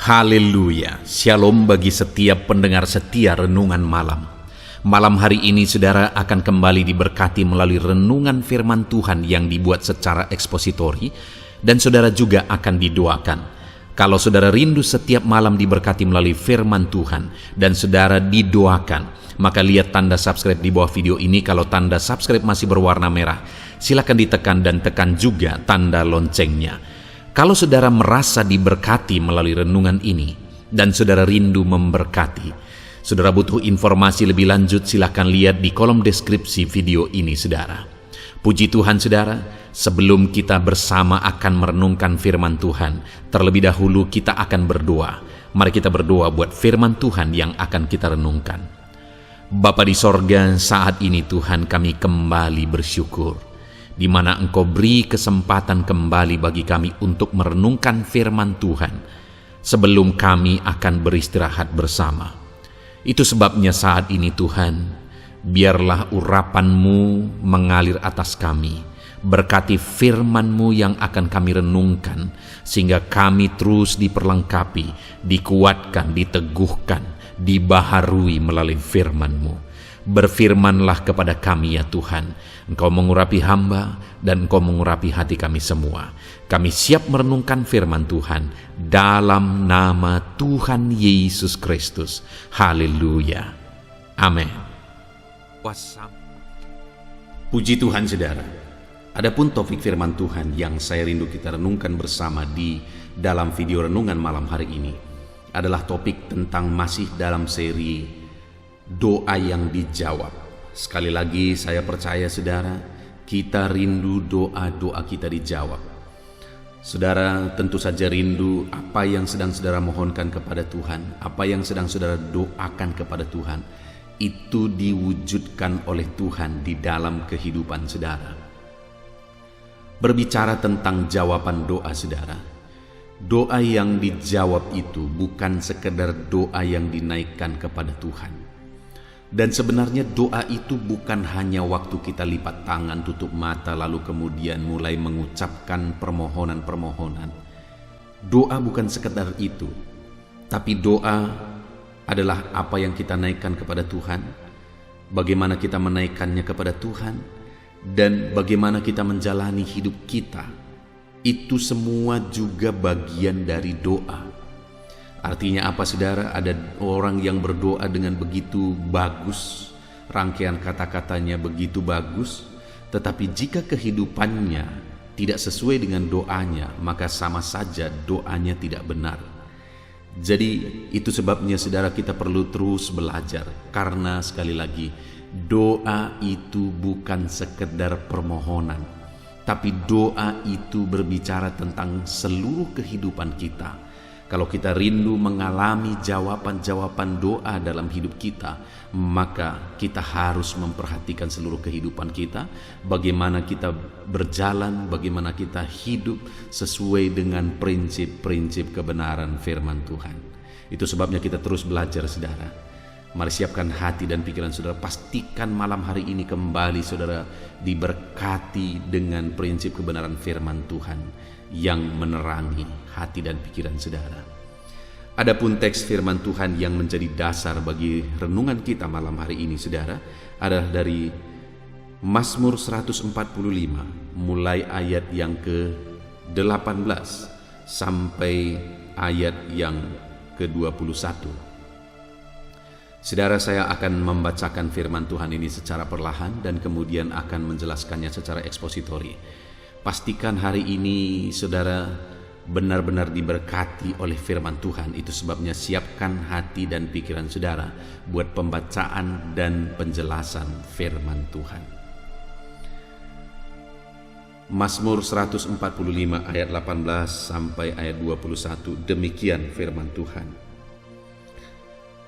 Haleluya, shalom bagi setiap pendengar setia renungan malam. Malam hari ini saudara akan kembali diberkati melalui renungan firman Tuhan yang dibuat secara ekspositori, dan saudara juga akan didoakan. Kalau saudara rindu setiap malam diberkati melalui firman Tuhan dan saudara didoakan, maka lihat tanda subscribe di bawah video ini. Kalau tanda subscribe masih berwarna merah, silakan ditekan dan tekan juga tanda loncengnya. Kalau saudara merasa diberkati melalui renungan ini dan saudara rindu memberkati, saudara butuh informasi lebih lanjut, silakan lihat di kolom deskripsi video ini saudara. Puji Tuhan saudara, sebelum kita bersama akan merenungkan firman Tuhan, terlebih dahulu kita akan berdoa. Mari kita berdoa buat firman Tuhan yang akan kita renungkan. Bapa di sorga, saat ini Tuhan kami kembali bersyukur, di mana Engkau beri kesempatan kembali bagi kami untuk merenungkan firman Tuhan sebelum kami akan beristirahat bersama. Itu sebabnya saat ini Tuhan, biarlah urapan-Mu mengalir atas kami. Berkati firman-Mu yang akan kami renungkan, sehingga kami terus diperlengkapi, dikuatkan, diteguhkan, dibaharui melalui firman-Mu. Berfirmanlah kepada kami ya Tuhan, Engkau mengurapi hamba dan Engkau mengurapi hati kami semua. Kami siap merenungkan firman Tuhan dalam nama Tuhan Yesus Kristus. Haleluya. Amin. Puji Tuhan saudara. Adapun topik firman Tuhan yang saya rindu kita renungkan bersama di dalam video renungan malam hari ini adalah topik tentang masih dalam seri doa yang dijawab. Sekali lagi saya percaya saudara, kita rindu doa-doa kita dijawab. Saudara tentu saja rindu apa yang sedang saudara mohonkan kepada Tuhan, apa yang sedang saudara doakan kepada Tuhan, itu diwujudkan oleh Tuhan di dalam kehidupan saudara. Berbicara tentang jawaban doa saudara, doa yang dijawab itu bukan sekedar doa yang dinaikkan kepada Tuhan. Dan sebenarnya doa itu bukan hanya waktu kita lipat tangan, tutup mata, lalu kemudian mulai mengucapkan permohonan-permohonan. Doa bukan sekedar itu, tapi doa adalah apa yang kita naikkan kepada Tuhan, bagaimana kita menaikkannya kepada Tuhan, dan bagaimana kita menjalani hidup kita. Itu semua juga bagian dari doa. Artinya apa saudara? Ada orang yang berdoa dengan begitu bagus, rangkaian kata-katanya begitu bagus, tetapi jika kehidupannya tidak sesuai dengan doanya, maka sama saja doanya tidak benar. Jadi itu sebabnya saudara kita perlu terus belajar, karena sekali lagi doa itu bukan sekedar permohonan, tapi doa itu berbicara tentang seluruh kehidupan kita. Kalau kita rindu mengalami jawaban-jawaban doa dalam hidup kita, maka kita harus memperhatikan seluruh kehidupan kita, bagaimana kita berjalan, bagaimana kita hidup sesuai dengan prinsip-prinsip kebenaran firman Tuhan. Itu sebabnya kita terus belajar saudara. Mari siapkan hati dan pikiran saudara, pastikan malam hari ini kembali saudara diberkati dengan prinsip kebenaran firman Tuhan yang menerangi hati dan pikiran saudara. Adapun teks firman Tuhan yang menjadi dasar bagi renungan kita malam hari ini saudara adalah dari Mazmur 145 mulai ayat yang ke-18 sampai ayat yang ke-21. Saudara, saya akan membacakan firman Tuhan ini secara perlahan dan kemudian akan menjelaskannya secara ekspositori. Pastikan hari ini saudara benar-benar diberkati oleh firman Tuhan. Itu sebabnya siapkan hati dan pikiran saudara buat pembacaan dan penjelasan firman Tuhan. Mazmur 145 ayat 18 sampai ayat 21. Demikian firman Tuhan.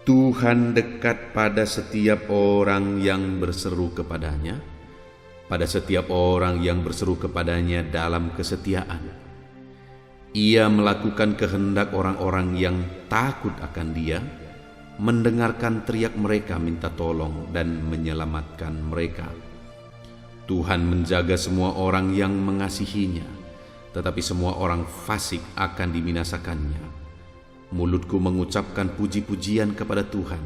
Tuhan dekat pada setiap orang yang berseru kepadanya, pada setiap orang yang berseru kepadanya dalam kesetiaan. Ia melakukan kehendak orang-orang yang takut akan Dia, mendengarkan teriak mereka minta tolong dan menyelamatkan mereka. Tuhan menjaga semua orang yang mengasihinya, tetapi semua orang fasik akan dibinasakannya. Mulutku mengucapkan puji-pujian kepada Tuhan,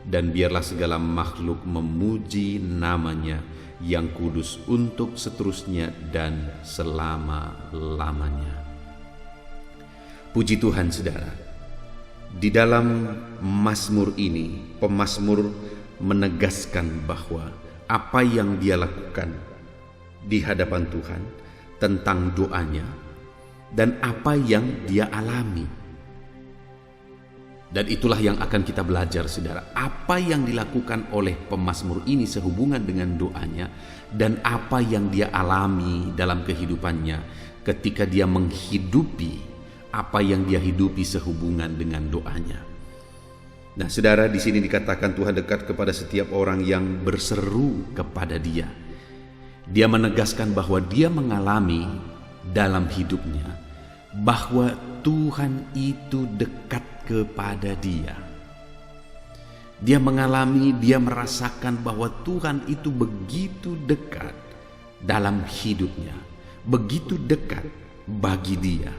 dan biarlah segala makhluk memuji namanya yang kudus untuk seterusnya dan selama-lamanya. Puji Tuhan, saudara. Di dalam Mazmur ini, pemazmur menegaskan bahwa apa yang dia lakukan di hadapan Tuhan tentang doanya dan apa yang dia alami. Dan itulah yang akan kita belajar, saudara. Apa yang dilakukan oleh pemazmur ini sehubungan dengan doanya dan apa yang dia alami dalam kehidupannya ketika dia menghidupi apa yang dia hidupi sehubungan dengan doanya. Nah, saudara, di sini dikatakan Tuhan dekat kepada setiap orang yang berseru kepada Dia. Dia menegaskan bahwa dia mengalami dalam hidupnya bahwa Tuhan itu dekat kepada dia. Dia mengalami, dia merasakan bahwa Tuhan itu begitu dekat dalam hidupnya, begitu dekat bagi dia.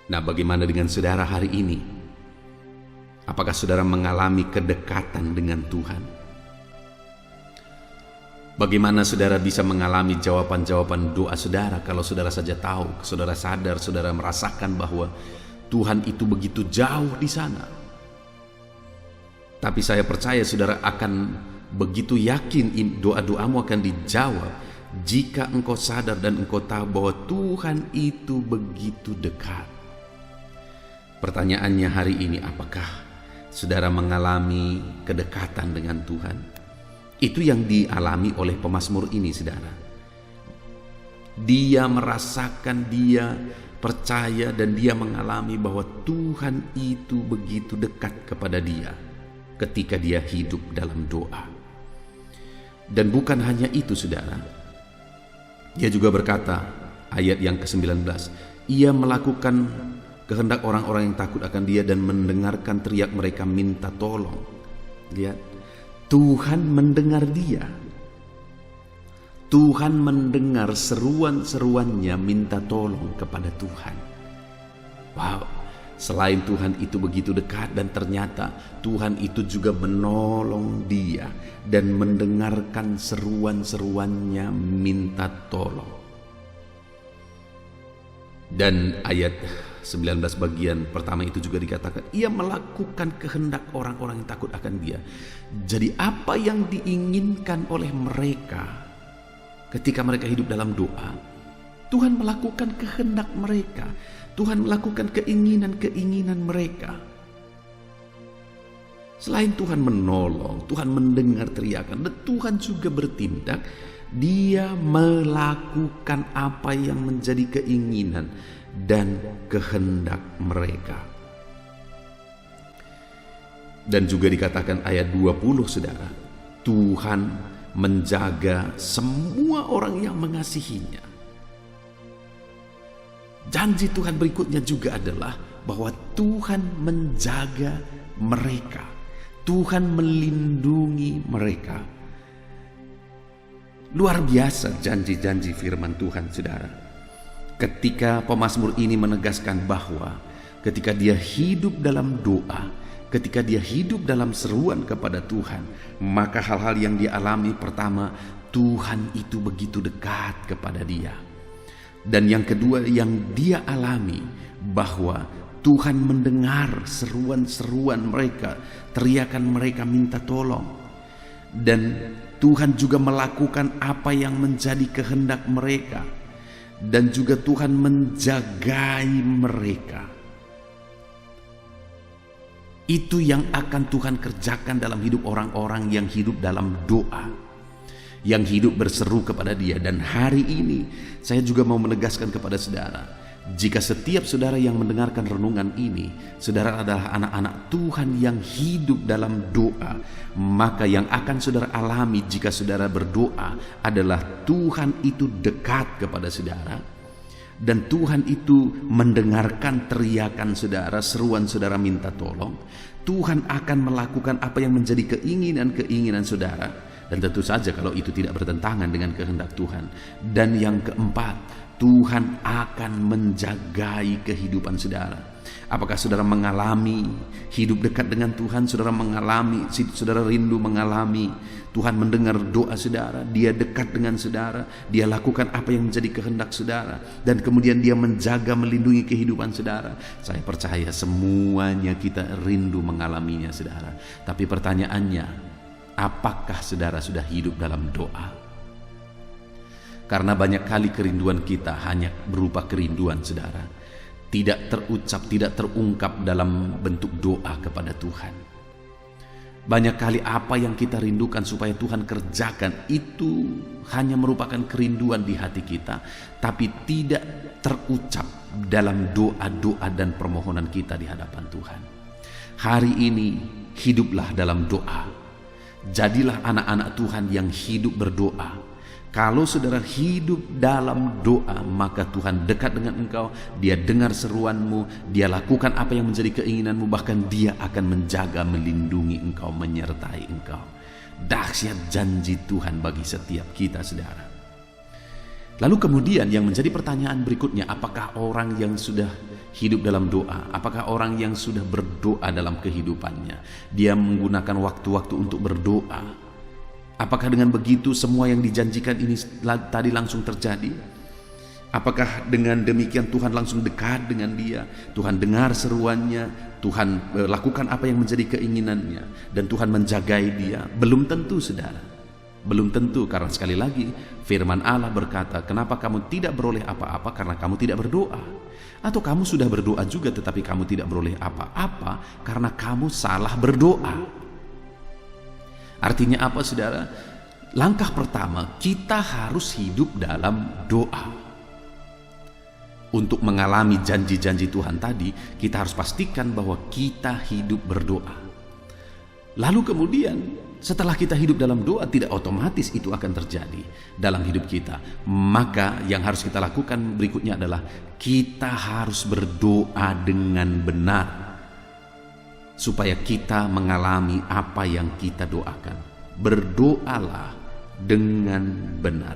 Nah, bagaimana dengan saudara hari ini? Apakah saudara mengalami kedekatan dengan Tuhan? Bagaimana saudara bisa mengalami jawaban-jawaban doa saudara kalau saudara saja tahu, saudara sadar, saudara merasakan bahwa Tuhan itu begitu jauh di sana. Tapi saya percaya saudara akan begitu yakin doa-doamu akan dijawab jika engkau sadar dan engkau tahu bahwa Tuhan itu begitu dekat. Pertanyaannya hari ini, apakah saudara mengalami kedekatan dengan Tuhan? Itu yang dialami oleh pemazmur ini, saudara. Dia merasakan, dia percaya dan dia mengalami bahwa Tuhan itu begitu dekat kepada dia ketika dia hidup dalam doa. Dan bukan hanya itu, saudara. Dia juga berkata, ayat yang ke-19, ia melakukan kehendak orang-orang yang takut akan dia dan mendengarkan teriak mereka minta tolong. Lihat, Tuhan mendengar dia. Tuhan mendengar seruan-seruannya minta tolong kepada Tuhan. Wow, selain Tuhan itu begitu dekat dan ternyata Tuhan itu juga menolong dia dan mendengarkan seruan-seruannya minta tolong. Dan ayat 19 bagian pertama itu juga dikatakan, ia melakukan kehendak orang-orang yang takut akan dia. Jadi apa yang diinginkan oleh mereka ketika mereka hidup dalam doa, Tuhan melakukan kehendak mereka. Tuhan melakukan keinginan-keinginan mereka. Selain Tuhan menolong, Tuhan mendengar teriakan, dan Tuhan juga bertindak. Dia melakukan apa yang menjadi keinginan dan kehendak mereka. Dan juga dikatakan ayat 20, saudara, Tuhan menjaga semua orang yang mengasihinya. Janji Tuhan berikutnya juga adalah bahwa Tuhan menjaga mereka. Tuhan melindungi mereka. Luar biasa janji-janji firman Tuhan, saudara. Ketika pemazmur ini menegaskan bahwa ketika dia hidup dalam doa, ketika dia hidup dalam seruan kepada Tuhan, maka hal-hal yang dia alami, pertama, Tuhan itu begitu dekat kepada dia. Dan yang kedua yang dia alami, bahwa Tuhan mendengar seruan-seruan mereka, teriakan mereka minta tolong. Dan Tuhan juga melakukan apa yang menjadi kehendak mereka. Dan juga Tuhan menjagai mereka. Itu yang akan Tuhan kerjakan dalam hidup orang-orang yang hidup dalam doa, yang hidup berseru kepada Dia. Dan hari ini saya juga mau menegaskan kepada saudara, jika setiap saudara yang mendengarkan renungan ini, saudara adalah anak-anak Tuhan yang hidup dalam doa, maka yang akan saudara alami jika saudara berdoa adalah Tuhan itu dekat kepada saudara, dan Tuhan itu mendengarkan teriakan saudara, seruan saudara minta tolong. Tuhan akan melakukan apa yang menjadi keinginan-keinginan saudara, dan tentu saja kalau itu tidak bertentangan dengan kehendak Tuhan. Dan yang keempat, Tuhan akan menjagai kehidupan saudara. Apakah saudara mengalami hidup dekat dengan Tuhan? Saudara mengalami, saudara rindu mengalami Tuhan mendengar doa saudara, Dia dekat dengan saudara, Dia lakukan apa yang menjadi kehendak saudara, dan kemudian Dia menjaga, melindungi kehidupan saudara. Saya percaya semuanya kita rindu mengalaminya saudara. Tapi pertanyaannya, apakah saudara sudah hidup dalam doa? Karena banyak kali kerinduan kita hanya berupa kerinduan saudara, tidak terucap, tidak terungkap dalam bentuk doa kepada Tuhan. Banyak kali apa yang kita rindukan supaya Tuhan kerjakan itu hanya merupakan kerinduan di hati kita, tapi tidak terucap dalam doa-doa dan permohonan kita di hadapan Tuhan. Hari ini hiduplah dalam doa. Jadilah anak-anak Tuhan yang hidup berdoa. Kalau saudara hidup dalam doa, maka Tuhan dekat dengan engkau, Dia dengar seruanmu, Dia lakukan apa yang menjadi keinginanmu, bahkan Dia akan menjaga, melindungi engkau, menyertai engkau. Dahsyat janji Tuhan bagi setiap kita saudara. Lalu kemudian yang menjadi pertanyaan berikutnya, apakah orang yang sudah hidup dalam doa, apakah orang yang sudah berdoa dalam kehidupannya, dia menggunakan waktu-waktu untuk berdoa? Apakah dengan begitu semua yang dijanjikan ini tadi langsung terjadi? Apakah dengan demikian Tuhan langsung dekat dengan dia? Tuhan dengar seruannya, Tuhan lakukan apa yang menjadi keinginannya, dan Tuhan menjagai dia? Belum tentu saudara. Belum tentu, karena sekali lagi firman Allah berkata, kenapa kamu tidak beroleh apa-apa? Karena kamu tidak berdoa. Atau kamu sudah berdoa juga tetapi kamu tidak beroleh apa-apa karena kamu salah berdoa. Artinya apa saudara? Langkah pertama, kita harus hidup dalam doa. Untuk mengalami janji-janji Tuhan tadi, kita harus pastikan bahwa kita hidup berdoa. Lalu kemudian setelah kita hidup dalam doa, tidak otomatis itu akan terjadi dalam hidup kita. Maka yang harus kita lakukan berikutnya adalah kita harus berdoa dengan benar, supaya kita mengalami apa yang kita doakan. Berdoalah dengan benar.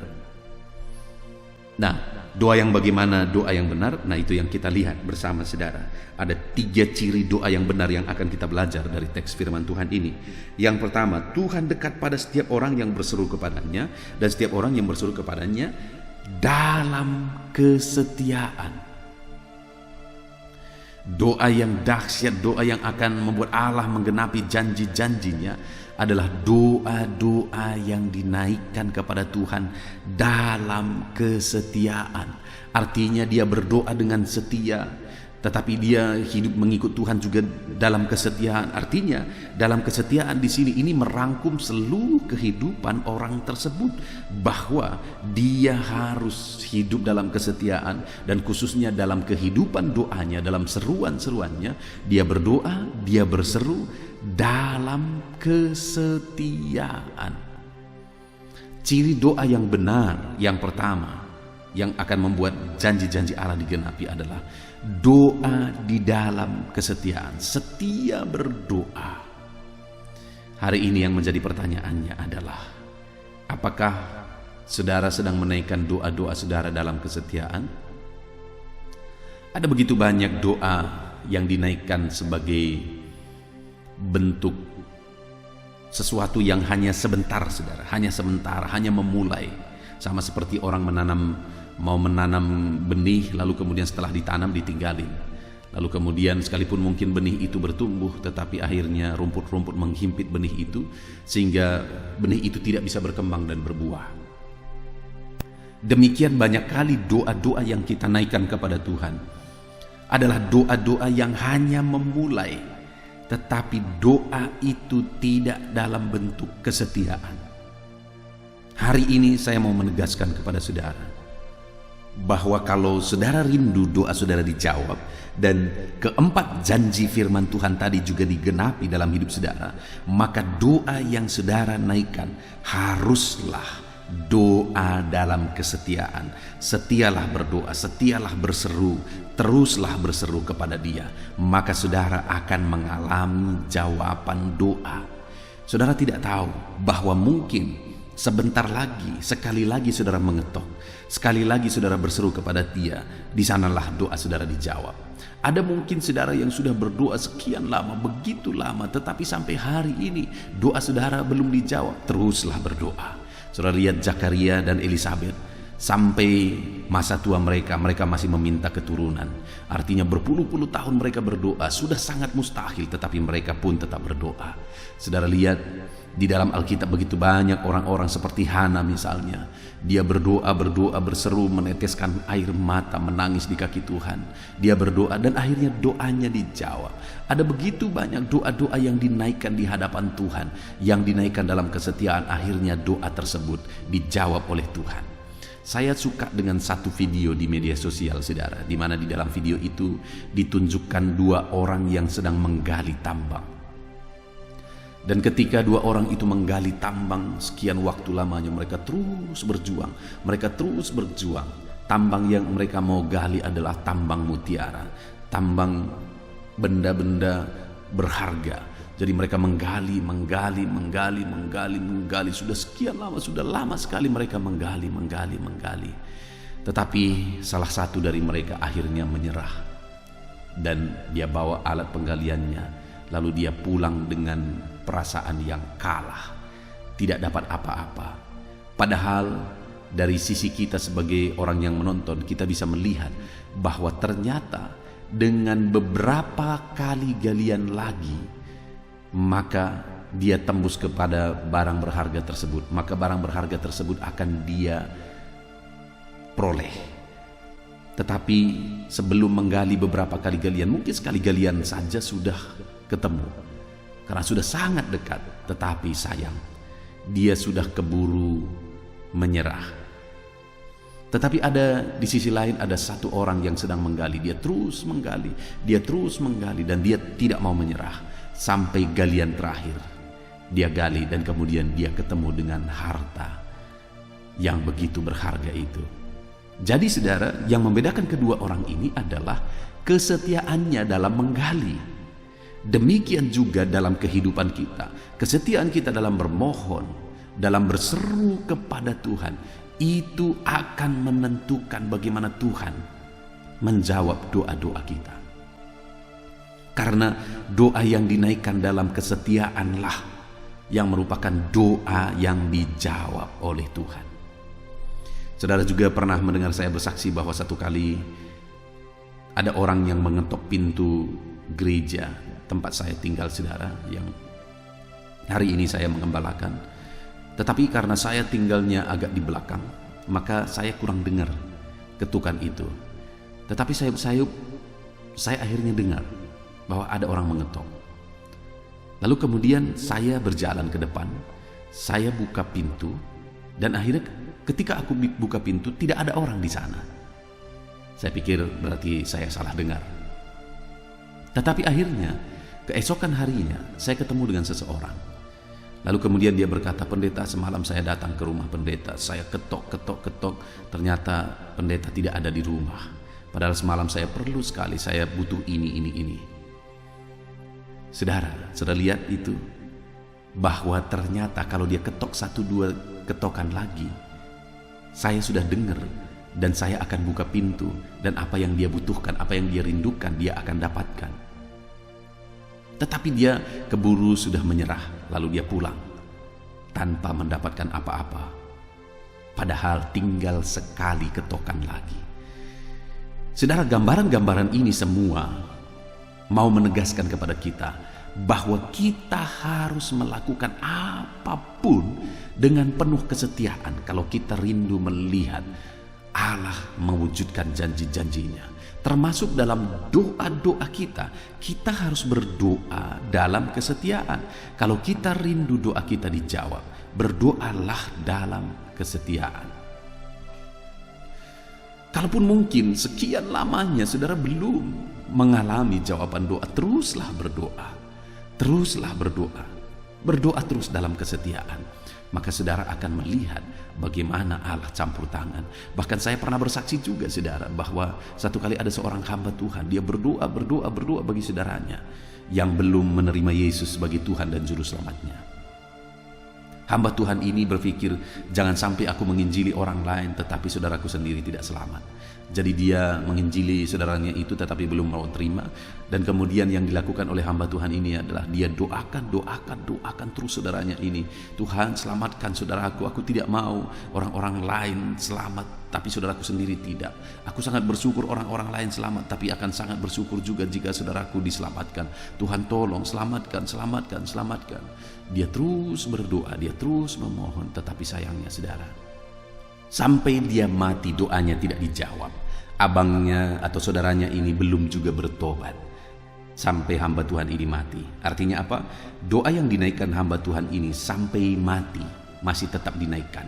Nah, doa yang bagaimana doa yang benar? Nah, itu yang kita lihat bersama saudara. Ada 3 ciri doa yang benar yang akan kita belajar dari teks firman Tuhan ini. Yang pertama, Tuhan dekat pada setiap orang yang berseru kepadanya, dan setiap orang yang berseru kepadanya dalam kesetiaan. Doa yang dahsyat, doa yang akan membuat Allah menggenapi janji-janjinya adalah doa-doa yang dinaikkan kepada Tuhan dalam kesetiaan. Artinya dia berdoa dengan setia, tetapi dia hidup mengikut Tuhan juga dalam kesetiaan. Artinya dalam kesetiaan di sini ini merangkum seluruh kehidupan orang tersebut, bahwa dia harus hidup dalam kesetiaan, dan khususnya dalam kehidupan doanya, dalam seruan-seruannya, dia berdoa, dia berseru dalam kesetiaan. Ciri doa yang benar yang pertama yang akan membuat janji-janji Allah digenapi adalah doa di dalam kesetiaan. Setia berdoa. Hari ini yang menjadi pertanyaannya adalah, apakah saudara sedang menaikkan doa-doa saudara dalam kesetiaan? Ada begitu banyak doa yang dinaikkan sebagai bentuk sesuatu yang hanya sebentar saudara, hanya sebentar, hanya memulai. Sama seperti orang mau menanam benih, lalu kemudian setelah ditanam ditinggalin, lalu kemudian sekalipun mungkin benih itu bertumbuh, tetapi akhirnya rumput-rumput menghimpit benih itu sehingga benih itu tidak bisa berkembang dan berbuah. Demikian banyak kali doa-doa yang kita naikkan kepada Tuhan adalah doa-doa yang hanya memulai, tetapi doa itu tidak dalam bentuk kesetiaan. Hari ini saya mau menegaskan kepada saudara bahwa kalau saudara rindu doa saudara dijawab, dan keempat janji firman Tuhan tadi juga digenapi dalam hidup saudara, maka doa yang saudara naikkan haruslah doa dalam kesetiaan. Setialah berdoa, setialah berseru, teruslah berseru kepada Dia, maka saudara akan mengalami jawaban doa. Saudara tidak tahu bahwa mungkin sebentar lagi, sekali lagi saudara mengetok, sekali lagi saudara berseru kepada Dia, di sanalah doa saudara dijawab. Ada mungkin saudara yang sudah berdoa sekian lama, begitu lama, tetapi sampai hari ini doa saudara belum dijawab. Teruslah berdoa. Saudara lihat Zakaria dan Elisabet, sampai masa tua mereka masih meminta keturunan. Artinya berpuluh-puluh tahun mereka berdoa, sudah sangat mustahil, tetapi mereka pun tetap berdoa. Saudara lihat di dalam Alkitab begitu banyak orang-orang seperti Hana misalnya. Dia berdoa, berseru, meneteskan air mata, menangis di kaki Tuhan. Dia berdoa dan akhirnya doanya dijawab. Ada begitu banyak doa-doa yang dinaikkan di hadapan Tuhan, yang dinaikkan dalam kesetiaan, akhirnya doa tersebut dijawab oleh Tuhan. Saya suka dengan satu video di media sosial saudara, di mana di dalam video itu ditunjukkan dua orang yang sedang menggali tambang. Dan ketika dua orang itu menggali tambang sekian waktu lamanya, mereka terus berjuang. Tambang yang mereka mau gali adalah tambang mutiara, tambang benda-benda berharga. Jadi mereka menggali. Sudah sekian lama, sudah lama sekali mereka menggali. Tetapi salah satu dari mereka akhirnya menyerah. Dan dia bawa alat penggaliannya, lalu dia pulang dengan perasaan yang kalah, tidak dapat apa-apa. Padahal dari sisi kita sebagai orang yang menonton, kita bisa melihat bahwa ternyata dengan beberapa kali galian lagi, maka dia tembus kepada barang berharga tersebut. Maka barang berharga tersebut akan dia peroleh. Tetapi sebelum menggali beberapa kali galian, mungkin sekali galian saja sudah ketemu, karena sudah sangat dekat. Tetapi sayang, dia sudah keburu menyerah. Tetapi ada di sisi lain, ada satu orang yang sedang menggali. Dia terus menggali, dan dia tidak mau menyerah sampai galian terakhir. Dia gali dan kemudian dia ketemu dengan harta yang begitu berharga itu. Jadi saudara, yang membedakan kedua orang ini adalah kesetiaannya dalam menggali. Demikian juga dalam kehidupan kita, kesetiaan kita dalam bermohon, dalam berseru kepada Tuhan, itu akan menentukan bagaimana Tuhan menjawab doa-doa kita. Karena doa yang dinaikkan dalam kesetiaanlah yang merupakan doa yang dijawab oleh Tuhan. Saudara juga pernah mendengar saya bersaksi bahwa satu kali ada orang yang mengetok pintu gereja tempat saya tinggal saudara, yang hari ini saya mengembalakan. Tetapi karena saya tinggalnya agak di belakang, maka saya kurang dengar ketukan itu. Tetapi saya akhirnya dengar bahwa ada orang mengetok. Lalu kemudian saya berjalan ke depan, saya buka pintu, dan akhirnya ketika aku buka pintu tidak ada orang di sana. Saya pikir berarti saya salah dengar. Tetapi akhirnya keesokan harinya saya ketemu dengan seseorang. Lalu kemudian dia berkata, "Pendeta, semalam saya datang ke rumah pendeta. Saya ketok. Ternyata pendeta tidak ada di rumah. Padahal semalam saya perlu sekali, saya butuh ini." Saudara lihat itu, bahwa ternyata kalau dia ketok 1-2 ketokan lagi, saya sudah dengar dan saya akan buka pintu, dan apa yang dia butuhkan, apa yang dia rindukan, dia akan dapatkan. Tetapi dia keburu sudah menyerah, lalu dia pulang tanpa mendapatkan apa-apa. Padahal tinggal sekali ketokan lagi. Saudara, gambaran-gambaran ini semua mau menegaskan kepada kita bahwa kita harus melakukan apapun dengan penuh kesetiaan kalau kita rindu melihat Allah mewujudkan janji-janjinya. Termasuk dalam doa-doa kita harus berdoa dalam kesetiaan. Kalau kita rindu doa kita dijawab, berdoalah dalam kesetiaan. Kalaupun mungkin sekian lamanya saudara belum mengalami jawaban doa, teruslah berdoa. Berdoa terus dalam kesetiaan. Maka saudara akan melihat bagaimana Allah campur tangan. Bahkan saya pernah bersaksi juga saudara, bahwa satu kali ada seorang hamba Tuhan, dia berdoa bagi saudaranya yang belum menerima Yesus sebagai Tuhan dan Juru Selamatnya. Hamba Tuhan ini berpikir, jangan sampai aku menginjili orang lain tetapi saudaraku sendiri tidak selamat. Jadi dia menginjili saudaranya itu tetapi belum mau terima. Dan kemudian yang dilakukan oleh hamba Tuhan ini adalah dia doakan terus saudaranya ini. Tuhan, selamatkan saudaraku, aku tidak mau orang-orang lain selamat tapi saudaraku sendiri tidak. Aku sangat bersyukur orang-orang lain selamat, tapi akan sangat bersyukur juga jika saudaraku diselamatkan. Tuhan tolong selamatkan. Dia terus berdoa, dia terus memohon, tetapi sayangnya saudara, sampai dia mati doanya tidak dijawab. Abangnya atau saudaranya ini belum juga bertobat sampai hamba Tuhan ini mati. Artinya apa? Doa yang dinaikkan hamba Tuhan ini sampai mati masih tetap dinaikkan.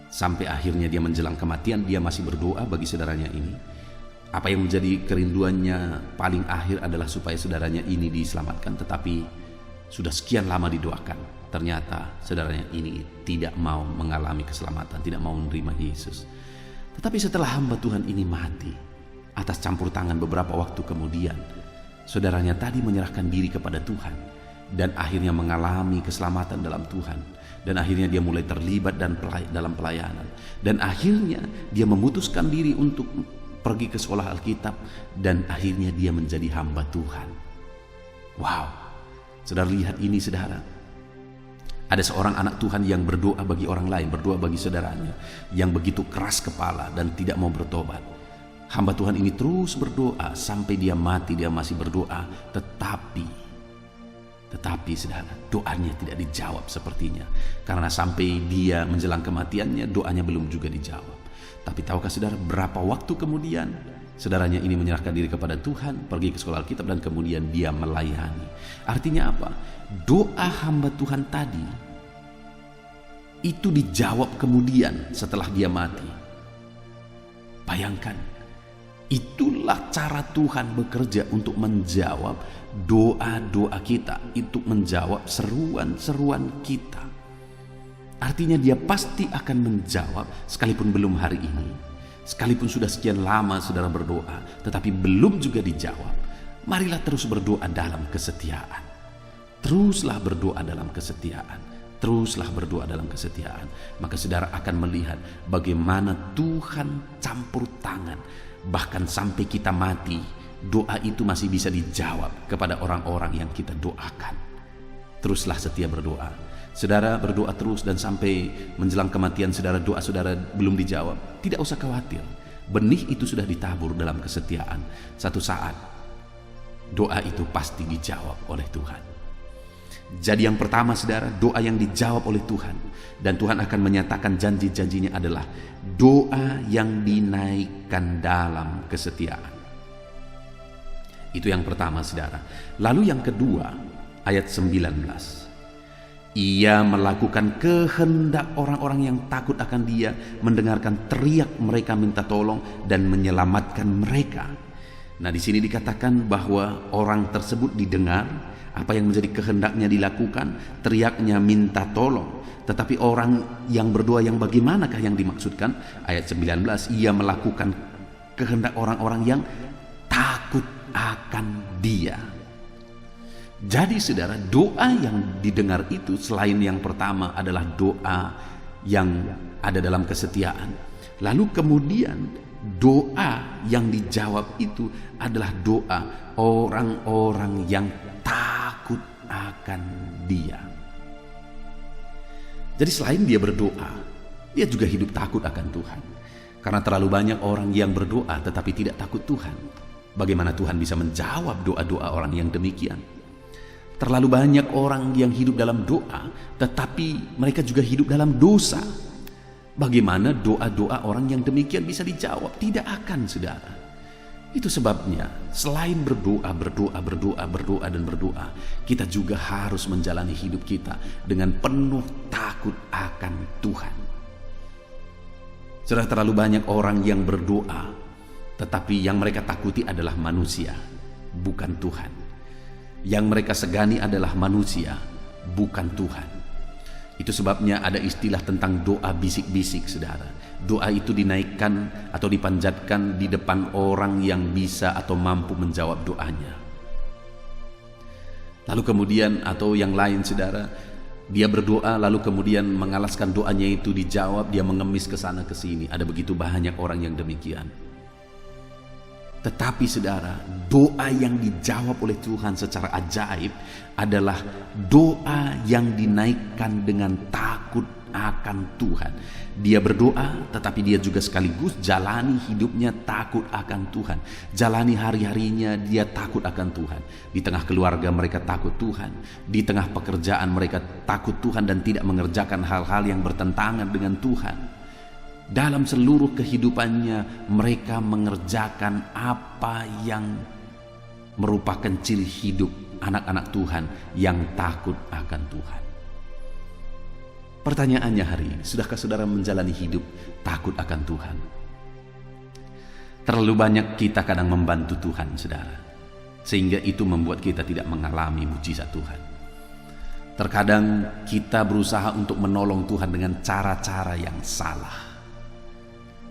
Sampai akhirnya dia menjelang kematian, dia masih berdoa bagi saudaranya ini. Apa yang menjadi kerinduannya paling akhir adalah supaya saudaranya ini diselamatkan, tetapi sudah sekian lama didoakan. Ternyata saudaranya ini tidak mau mengalami keselamatan, tidak mau menerima Yesus. Tetapi setelah hamba Tuhan ini mati, atas campur tangan beberapa waktu kemudian, saudaranya tadi menyerahkan diri kepada Tuhan dan akhirnya mengalami keselamatan dalam Tuhan. Dan akhirnya dia mulai terlibat dalam pelayanan. Dan akhirnya dia memutuskan diri untuk pergi ke sekolah Alkitab dan akhirnya dia menjadi hamba Tuhan. Wow, saudara lihat ini saudara. Ada seorang anak Tuhan yang berdoa bagi orang lain, berdoa bagi saudaranya, yang begitu keras kepala dan tidak mau bertobat. Hamba Tuhan ini terus berdoa sampai dia mati, dia masih berdoa, tetapi saudara, doanya tidak dijawab sepertinya. Karena sampai dia menjelang kematiannya, doanya belum juga dijawab. Tapi tahukah saudara, berapa waktu kemudian saudaranya ini menyerahkan diri kepada Tuhan, pergi ke sekolah Alkitab, dan kemudian dia melayani. Artinya apa? Doa hamba Tuhan tadi itu dijawab kemudian setelah dia mati. Bayangkan, itulah cara Tuhan bekerja untuk menjawab doa-doa kita, untuk menjawab seruan-seruan kita. Artinya dia pasti akan menjawab sekalipun belum hari ini. Sekalipun sudah sekian lama saudara berdoa, tetapi belum juga dijawab. Marilah terus berdoa dalam kesetiaan. Teruslah berdoa dalam kesetiaan. Teruslah berdoa dalam kesetiaan. Maka saudara akan melihat bagaimana Tuhan campur tangan. Bahkan sampai kita mati, doa itu masih bisa dijawab kepada orang-orang yang kita doakan. Teruslah setia berdoa. Saudara berdoa terus dan sampai menjelang kematian saudara, doa saudara belum dijawab. Tidak usah khawatir. Benih itu sudah ditabur dalam kesetiaan. Satu saat doa itu pasti dijawab oleh Tuhan. Jadi yang pertama saudara, doa yang dijawab oleh Tuhan. Dan Tuhan akan menyatakan janji-janjinya adalah doa yang dinaikkan dalam kesetiaan. Itu yang pertama saudara. Lalu yang kedua, ayat 19. Ia melakukan kehendak orang-orang yang takut akan Dia, mendengarkan teriak mereka minta tolong dan menyelamatkan mereka. Nah, di sini dikatakan bahwa orang tersebut didengar apa yang menjadi kehendaknya dilakukan, teriaknya minta tolong. Tetapi orang yang berdoa yang bagaimanakah yang dimaksudkan? Ayat 19, ia melakukan kehendak orang-orang yang takut akan Dia. Jadi saudara, doa yang didengar itu selain yang pertama adalah doa yang ada dalam kesetiaan. Lalu kemudian doa yang dijawab itu adalah doa orang-orang yang takut akan Dia. Jadi selain dia berdoa, dia juga hidup takut akan Tuhan. Karena terlalu banyak orang yang berdoa tetapi tidak takut Tuhan. Bagaimana Tuhan bisa menjawab doa-doa orang yang demikian? Terlalu banyak orang yang hidup dalam doa, tetapi mereka juga hidup dalam dosa. Bagaimana doa-doa orang yang demikian bisa dijawab? Tidak akan, saudara. Itu sebabnya, selain berdoa, kita juga harus menjalani hidup kita dengan penuh takut akan Tuhan. Sudah terlalu banyak orang yang berdoa, tetapi yang mereka takuti adalah manusia, bukan Tuhan. Yang mereka segani adalah manusia, bukan Tuhan. Itu sebabnya ada istilah tentang doa bisik-bisik, saudara. Doa itu dinaikkan atau dipanjatkan di depan orang yang bisa atau mampu menjawab doanya. Lalu kemudian atau yang lain, saudara, Dia berdoa lalu kemudian mengalaskan doanya itu dijawab, dia mengemis ke sana ke sini. Ada begitu banyak orang yang demikian. Tetapi saudara, doa yang dijawab oleh Tuhan secara ajaib adalah doa yang dinaikkan dengan takut akan Tuhan. Dia berdoa tetapi dia juga sekaligus jalani hidupnya takut akan Tuhan. Jalani hari-harinya dia takut akan Tuhan. Di tengah keluarga mereka takut Tuhan. Di tengah pekerjaan mereka takut Tuhan dan tidak mengerjakan hal-hal yang bertentangan dengan Tuhan. Dalam seluruh kehidupannya mereka mengerjakan apa yang merupakan ciri hidup anak-anak Tuhan yang takut akan Tuhan. Pertanyaannya hari ini, sudahkah saudara menjalani hidup takut akan Tuhan? Terlalu banyak kita kadang membantu Tuhan, saudara, sehingga itu membuat kita tidak mengalami mujizat Tuhan. Terkadang kita berusaha untuk menolong Tuhan dengan cara-cara yang salah.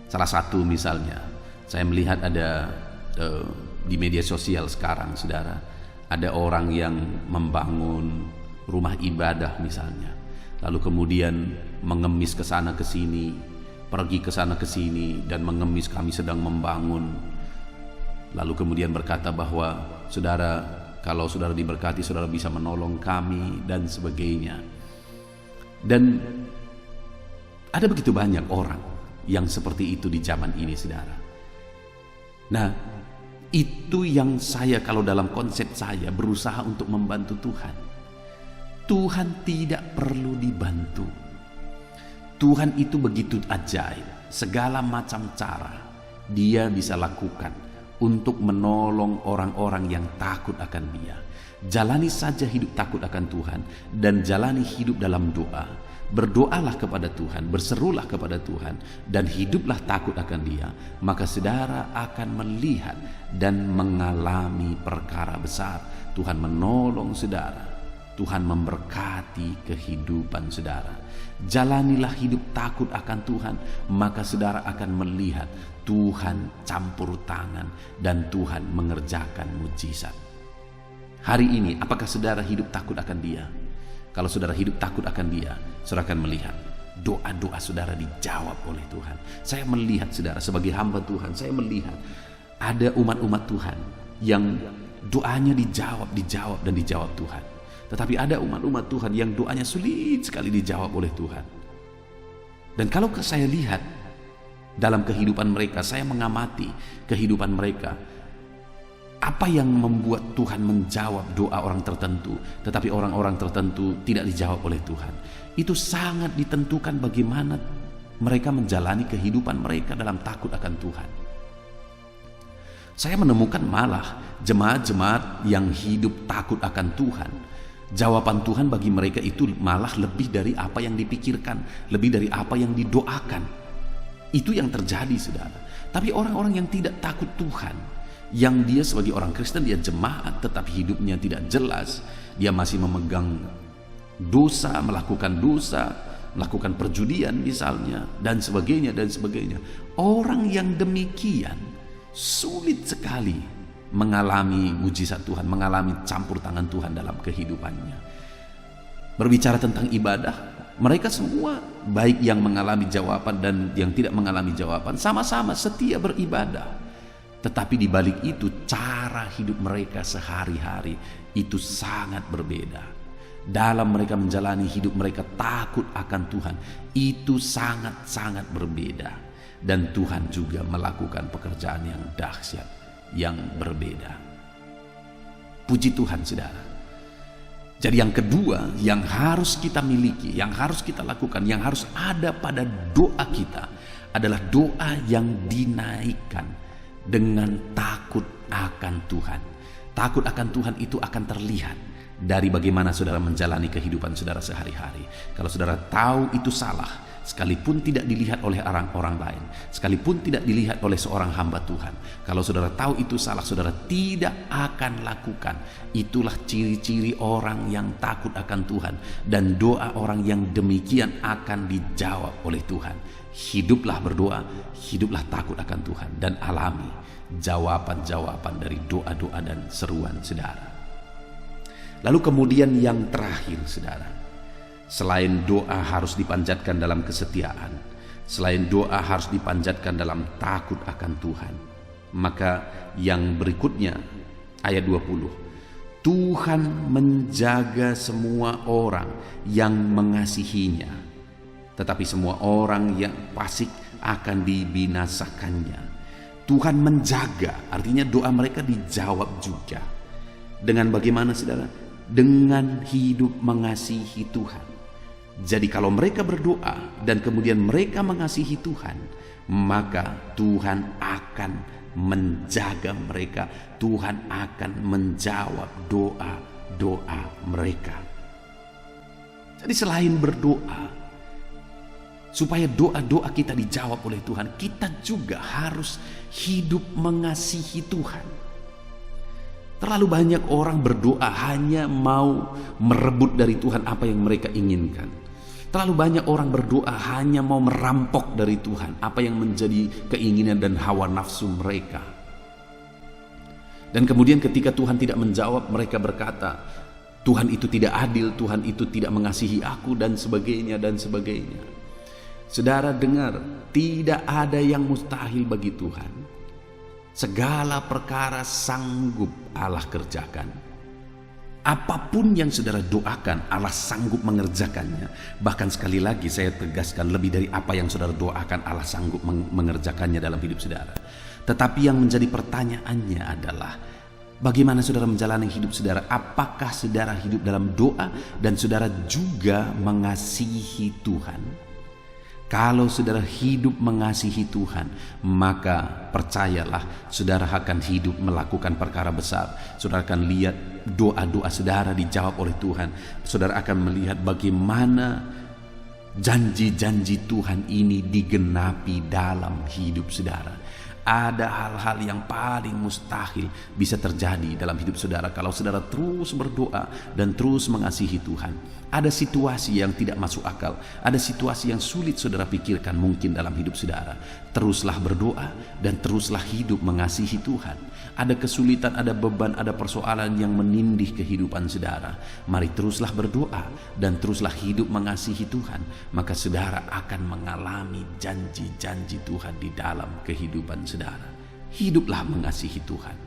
Salah satu misalnya, saya melihat ada di media sosial sekarang, saudara, ada orang yang membangun rumah ibadah misalnya. Lalu kemudian mengemis ke sana ke sini, pergi ke sana ke sini dan mengemis kami sedang membangun. Lalu kemudian berkata bahwa saudara, kalau saudara diberkati saudara bisa menolong kami dan sebagainya. Dan ada begitu banyak orang yang seperti itu di zaman ini, saudara. Nah, itu yang saya, kalau dalam konsep saya, berusaha untuk membantu Tuhan. Tuhan tidak perlu dibantu. Tuhan itu begitu ajaib. Segala macam cara Dia bisa lakukan untuk menolong orang-orang yang takut akan Dia. Jalani saja hidup takut akan Tuhan dan jalani hidup dalam doa. Berdoalah kepada Tuhan, berserulah kepada Tuhan, dan hiduplah takut akan Dia. Maka saudara akan melihat dan mengalami perkara besar. Tuhan menolong saudara. Tuhan memberkati kehidupan saudara. Jalanilah hidup takut akan Tuhan, maka saudara akan melihat Tuhan campur tangan dan Tuhan mengerjakan mujizat. Hari ini, apakah saudara hidup takut akan Dia? Kalau saudara hidup takut akan Dia, saudara akan melihat doa-doa saudara dijawab oleh Tuhan. Saya melihat saudara sebagai hamba Tuhan, saya melihat ada umat-umat Tuhan yang doanya dijawab dan dijawab Tuhan. Tetapi ada umat-umat Tuhan yang doanya sulit sekali dijawab oleh Tuhan. Dan kalau saya lihat dalam kehidupan mereka, saya mengamati kehidupan mereka, apa yang membuat Tuhan menjawab doa orang tertentu, tetapi orang-orang tertentu tidak dijawab oleh Tuhan. Itu sangat ditentukan bagaimana mereka menjalani kehidupan mereka dalam takut akan Tuhan. Saya menemukan malah jemaat-jemaat yang hidup takut akan Tuhan, jawaban Tuhan bagi mereka itu malah lebih dari apa yang dipikirkan, lebih dari apa yang didoakan. Itu yang terjadi, saudara. Tapi orang-orang yang tidak takut Tuhan, yang dia sebagai orang Kristen, dia jemaat, tetapi hidupnya tidak jelas, dia masih memegang dosa, melakukan perjudian misalnya, dan sebagainya. Orang yang demikian sulit sekali mengalami mujizat Tuhan, mengalami campur tangan Tuhan dalam kehidupannya. Berbicara tentang ibadah, mereka semua, baik yang mengalami jawaban dan yang tidak mengalami jawaban, sama-sama setia beribadah. Tetapi di balik itu cara hidup mereka sehari-hari itu sangat berbeda. Dalam mereka menjalani hidup mereka takut akan Tuhan, itu sangat-sangat berbeda. Dan Tuhan juga melakukan pekerjaan yang dahsyat, yang berbeda. Puji Tuhan, saudara. Jadi yang kedua yang harus kita miliki, yang harus kita lakukan, yang harus ada pada doa kita adalah doa yang dinaikkan dengan takut akan Tuhan. Takut akan Tuhan itu akan terlihat dari bagaimana saudara menjalani kehidupan saudara sehari-hari. Kalau saudara tahu itu salah, sekalipun tidak dilihat oleh orang-orang lain, sekalipun tidak dilihat oleh seorang hamba Tuhan, kalau saudara tahu itu salah, saudara tidak akan lakukan. Itulah ciri-ciri orang yang takut akan Tuhan, dan doa orang yang demikian akan dijawab oleh Tuhan. Hiduplah berdoa, hiduplah takut akan Tuhan, dan alami jawaban-jawaban dari doa-doa dan seruan saudara. Lalu kemudian yang terakhir, saudara, Selain doa harus dipanjatkan dalam kesetiaan, selain doa harus dipanjatkan dalam takut akan Tuhan, maka yang berikutnya ayat 20, Tuhan menjaga semua orang yang mengasihinya, tetapi semua orang yang fasik akan dibinasakannya. Tuhan menjaga, artinya doa mereka dijawab juga. Dengan bagaimana, saudara? Dengan hidup mengasihi Tuhan. Jadi kalau mereka berdoa dan kemudian mereka mengasihi Tuhan, maka Tuhan akan menjaga mereka. Tuhan akan menjawab doa-doa mereka. Jadi selain berdoa, supaya doa-doa kita dijawab oleh Tuhan, kita juga harus hidup mengasihi Tuhan. Terlalu banyak orang berdoa hanya mau merebut dari Tuhan apa yang mereka inginkan. Terlalu banyak orang berdoa hanya mau merampok dari Tuhan apa yang menjadi keinginan dan hawa nafsu mereka. Dan kemudian ketika Tuhan tidak menjawab, mereka berkata, Tuhan itu tidak adil, Tuhan itu tidak mengasihi aku, dan sebagainya dan sebagainya. Saudara dengar, tidak ada yang mustahil bagi Tuhan. Segala perkara sanggup Allah kerjakan. Apapun yang saudara doakan, Allah sanggup mengerjakannya. Bahkan sekali lagi saya tegaskan, lebih dari apa yang saudara doakan, Allah sanggup mengerjakannya dalam hidup saudara. Tetapi yang menjadi pertanyaannya adalah, bagaimana saudara menjalani hidup saudara? Apakah saudara hidup dalam doa dan saudara juga mengasihi Tuhan? Kalau saudara hidup mengasihi Tuhan, maka percayalah saudara akan hidup melakukan perkara besar. Saudara akan lihat doa-doa saudara dijawab oleh Tuhan. Saudara akan melihat bagaimana janji-janji Tuhan ini digenapi dalam hidup saudara. Ada hal-hal yang paling mustahil bisa terjadi dalam hidup saudara kalau saudara terus berdoa dan terus mengasihi Tuhan. Ada situasi yang tidak masuk akal, ada situasi yang sulit saudara pikirkan mungkin dalam hidup saudara. Teruslah berdoa dan teruslah hidup mengasihi Tuhan. Ada kesulitan, ada beban, ada persoalan yang menindih kehidupan saudara. Mari teruslah berdoa dan teruslah hidup mengasihi Tuhan. Maka saudara akan mengalami janji-janji Tuhan di dalam kehidupan saudara. Hiduplah mengasihi Tuhan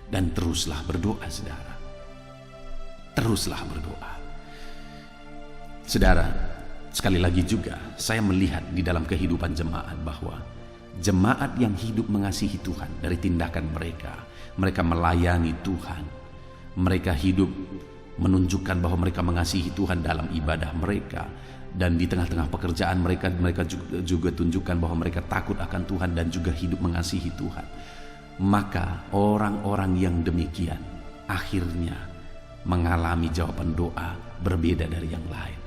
dan teruslah berdoa saudara. Teruslah berdoa. Saudara, sekali lagi juga saya melihat di dalam kehidupan jemaat bahwa jemaat yang hidup mengasihi Tuhan dari tindakan mereka, mereka melayani Tuhan, mereka hidup menunjukkan bahwa mereka mengasihi Tuhan dalam ibadah mereka, dan di tengah-tengah pekerjaan mereka juga tunjukkan bahwa mereka takut akan Tuhan dan juga hidup mengasihi Tuhan. Maka orang-orang yang demikian akhirnya mengalami jawaban doa berbeda dari yang lain.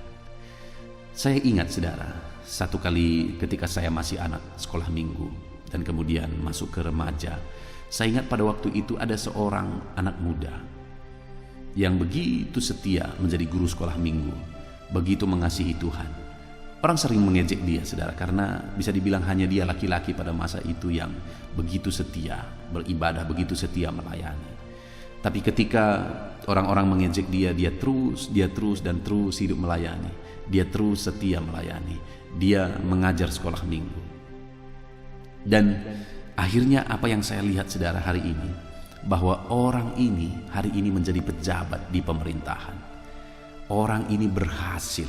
Saya ingat saudara, satu kali ketika saya masih anak sekolah minggu dan kemudian masuk ke remaja, saya ingat pada waktu itu ada seorang anak muda yang begitu setia menjadi guru sekolah minggu, begitu mengasihi Tuhan. Orang sering mengejek dia saudara, karena bisa dibilang hanya dia laki-laki pada masa itu yang begitu setia beribadah, begitu setia melayani. Tapi ketika orang-orang mengejek dia, dia terus dan terus hidup melayani. Dia terus setia melayani. Dia mengajar sekolah minggu. Dan akhirnya apa yang saya lihat saudara hari ini, bahwa orang ini hari ini menjadi pejabat di pemerintahan. Orang ini berhasil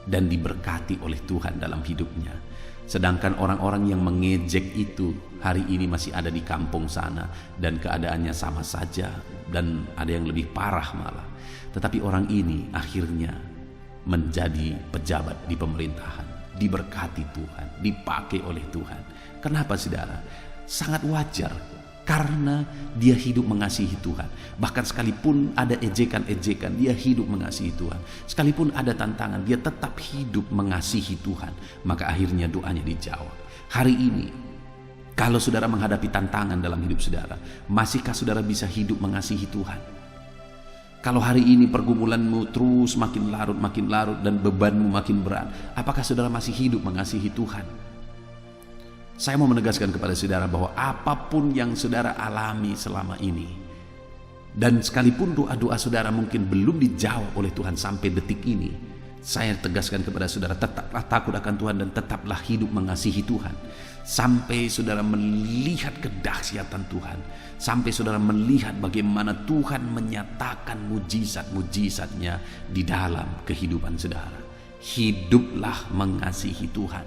dan diberkati oleh Tuhan dalam hidupnya. Sedangkan orang-orang yang mengejek itu hari ini masih ada di kampung sana dan keadaannya sama saja dan ada yang lebih parah malah. Tetapi orang ini akhirnya menjadi pejabat di pemerintahan, diberkati Tuhan, dipakai oleh Tuhan. Kenapa saudara? Sangat wajar, karena dia hidup mengasihi Tuhan. Bahkan sekalipun ada ejekan-ejekan, dia hidup mengasihi Tuhan. Sekalipun ada tantangan, dia tetap hidup mengasihi Tuhan. Maka akhirnya doanya dijawab. Hari ini, kalau saudara menghadapi tantangan dalam hidup saudara, masihkah saudara bisa hidup mengasihi Tuhan? Kalau hari ini pergumulanmu terus makin larut dan bebanmu makin berat, apakah saudara masih hidup mengasihi Tuhan? Saya mau menegaskan kepada saudara bahwa apapun yang saudara alami selama ini, dan sekalipun doa-doa saudara mungkin belum dijawab oleh Tuhan sampai detik ini, Saya tegaskan kepada saudara, tetaplah takut akan Tuhan dan tetaplah hidup mengasihi Tuhan. Sampai saudara melihat kedahsyatan Tuhan. Sampai saudara melihat bagaimana Tuhan menyatakan mujizat-mujizatnya di dalam kehidupan saudara. Hiduplah mengasihi Tuhan.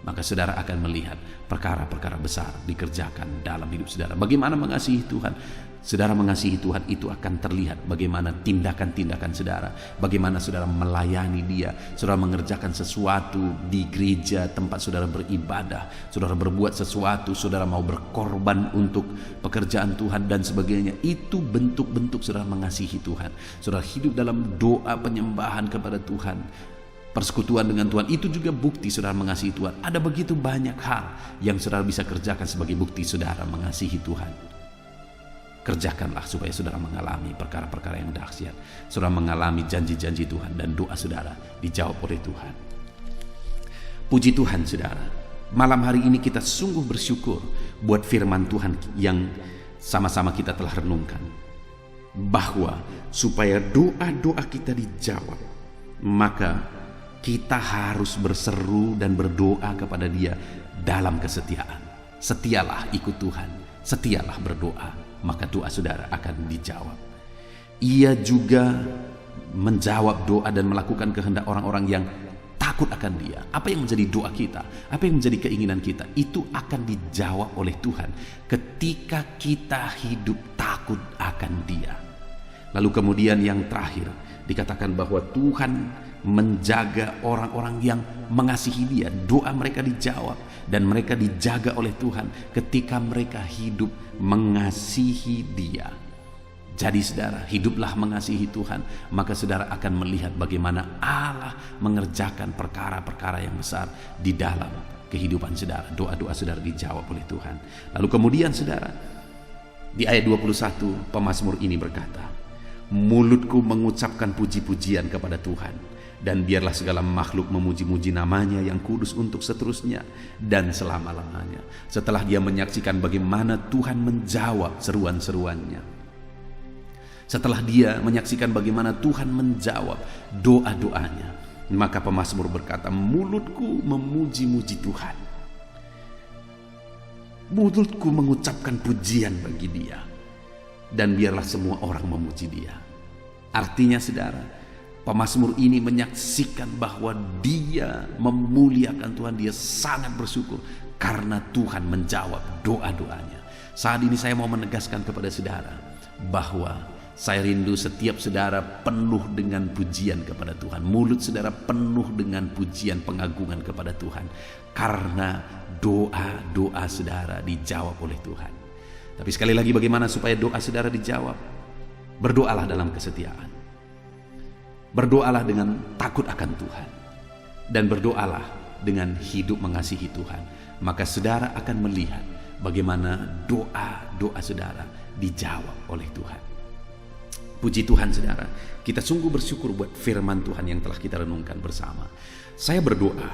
Maka saudara akan melihat perkara-perkara besar dikerjakan dalam hidup saudara. Bagaimana mengasihi Tuhan? Saudara mengasihi Tuhan itu akan terlihat bagaimana tindakan-tindakan saudara, bagaimana saudara melayani Dia, saudara mengerjakan sesuatu di gereja tempat saudara beribadah, saudara berbuat sesuatu, saudara mau berkorban untuk pekerjaan Tuhan dan sebagainya. Itu bentuk-bentuk saudara mengasihi Tuhan. Saudara hidup dalam doa penyembahan kepada Tuhan, persekutuan dengan Tuhan, itu juga bukti saudara mengasihi Tuhan. Ada begitu banyak hal yang saudara bisa kerjakan sebagai bukti saudara mengasihi Tuhan. Kerjakanlah supaya saudara mengalami perkara-perkara yang dahsyat. Saudara mengalami janji-janji Tuhan dan doa saudara dijawab oleh Tuhan. Puji Tuhan saudara. Malam hari ini kita sungguh bersyukur buat firman Tuhan yang sama-sama kita telah renungkan. Bahwa supaya doa-doa kita dijawab, maka kita harus berseru dan berdoa kepada Dia dalam kesetiaan. Setialah ikut Tuhan, setialah berdoa, maka doa saudara akan dijawab. Ia juga menjawab doa dan melakukan kehendak orang-orang yang takut akan Dia. Apa yang menjadi doa kita, apa yang menjadi keinginan kita, itu akan dijawab oleh Tuhan ketika kita hidup takut akan Dia. Lalu kemudian yang terakhir dikatakan bahwa Tuhan menjaga orang-orang yang mengasihi Dia. Doa mereka dijawab dan mereka dijaga oleh Tuhan ketika mereka hidup mengasihi Dia. Jadi saudara, hiduplah mengasihi Tuhan, maka saudara akan melihat bagaimana Allah mengerjakan perkara-perkara yang besar di dalam kehidupan saudara. Doa-doa saudara dijawab oleh Tuhan. Lalu kemudian saudara, di ayat 21 pemazmur ini berkata, mulutku mengucapkan puji-pujian kepada Tuhan, dan biarlah segala makhluk memuji-muji namanya yang kudus untuk seterusnya dan selama-lamanya. Setelah dia menyaksikan bagaimana Tuhan menjawab seruan-seruannya, setelah dia menyaksikan bagaimana Tuhan menjawab doa-doanya, maka pemazmur berkata, mulutku memuji-muji Tuhan, mulutku mengucapkan pujian bagi Dia, dan biarlah semua orang memuji Dia. Artinya saudara, pemazmur ini menyaksikan bahwa dia memuliakan Tuhan, dia sangat bersyukur karena Tuhan menjawab doa-doanya. Saat ini saya mau menegaskan kepada saudara bahwa saya rindu setiap saudara penuh dengan pujian kepada Tuhan. Mulut saudara penuh dengan pujian pengagungan kepada Tuhan, karena doa-doa saudara dijawab oleh Tuhan. Tapi sekali lagi, bagaimana supaya doa saudara dijawab? Berdoalah dalam kesetiaan. Berdoalah dengan takut akan Tuhan, dan berdoalah dengan hidup mengasihi Tuhan. Maka saudara akan melihat bagaimana doa-doa saudara dijawab oleh Tuhan. Puji Tuhan saudara, kita sungguh bersyukur buat firman Tuhan yang telah kita renungkan bersama. Saya berdoa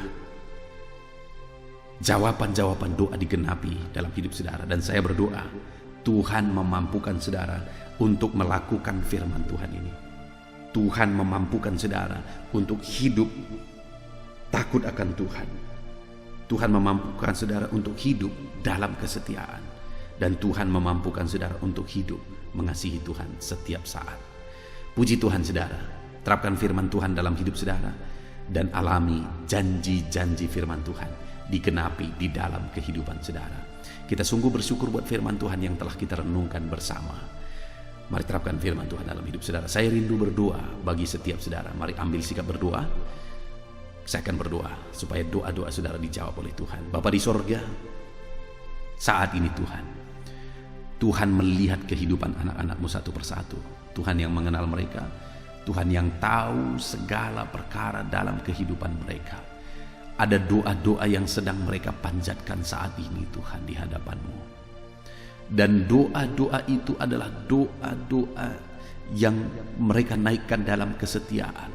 jawaban-jawaban doa digenapi dalam hidup saudara, dan saya berdoa Tuhan memampukan saudara untuk melakukan firman Tuhan ini. Tuhan memampukan saudara untuk hidup takut akan Tuhan. Tuhan memampukan saudara untuk hidup dalam kesetiaan, dan Tuhan memampukan saudara untuk hidup mengasihi Tuhan setiap saat. Puji Tuhan saudara, terapkan firman Tuhan dalam hidup saudara dan alami janji-janji firman Tuhan digenapi di dalam kehidupan saudara. Kita sungguh bersyukur buat firman Tuhan yang telah kita renungkan bersama. Mari terapkan firman Tuhan dalam hidup saudara. Saya rindu berdoa bagi setiap saudara. Mari ambil sikap berdoa. Saya akan berdoa supaya doa-doa saudara dijawab oleh Tuhan. Bapa di sorga, saat ini Tuhan melihat kehidupan anak-anak-Mu satu persatu. Tuhan yang mengenal mereka, Tuhan yang tahu segala perkara dalam kehidupan mereka. Ada doa-doa yang sedang mereka panjatkan saat ini Tuhan di hadapan-Mu. Dan doa-doa itu adalah doa-doa yang mereka naikkan dalam kesetiaan.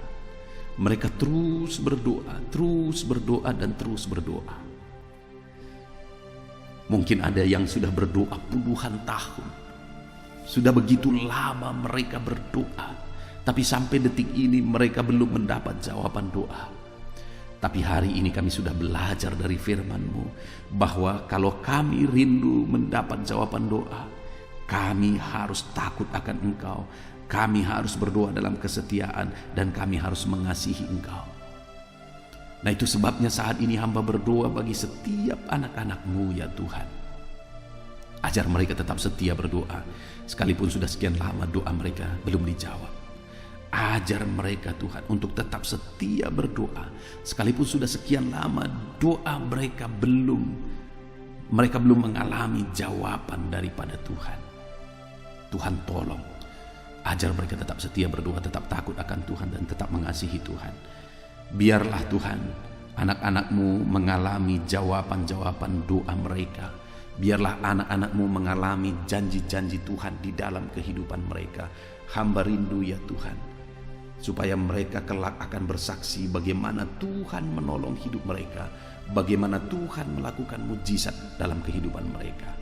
Mereka terus berdoa dan terus berdoa. Mungkin ada yang sudah berdoa puluhan tahun. Sudah begitu lama mereka berdoa Tapi sampai detik ini mereka belum mendapat jawaban doa. Tapi hari ini kami sudah belajar dari firman-Mu bahwa kalau kami rindu mendapat jawaban doa, kami harus takut akan Engkau, kami harus berdoa dalam kesetiaan, dan kami harus mengasihi Engkau. Nah, itu sebabnya saat ini hamba berdoa bagi setiap anak-anak-Mu ya Tuhan. Ajar mereka tetap setia berdoa, sekalipun sudah sekian lama doa mereka belum dijawab. Ajar mereka Tuhan untuk tetap setia berdoa, sekalipun sudah sekian lama doa mereka belum mengalami jawaban daripada Tuhan. Tuhan tolong, ajar mereka tetap setia berdoa, tetap takut akan Tuhan, dan tetap mengasihi Tuhan. Biarlah Tuhan anak-anak-Mu mengalami jawaban-jawaban doa mereka. Biarlah anak-anak-Mu mengalami janji-janji Tuhan di dalam kehidupan mereka. Hamba rindu ya Tuhan, supaya mereka kelak akan bersaksi bagaimana Tuhan menolong hidup mereka, bagaimana Tuhan melakukan mujizat dalam kehidupan mereka.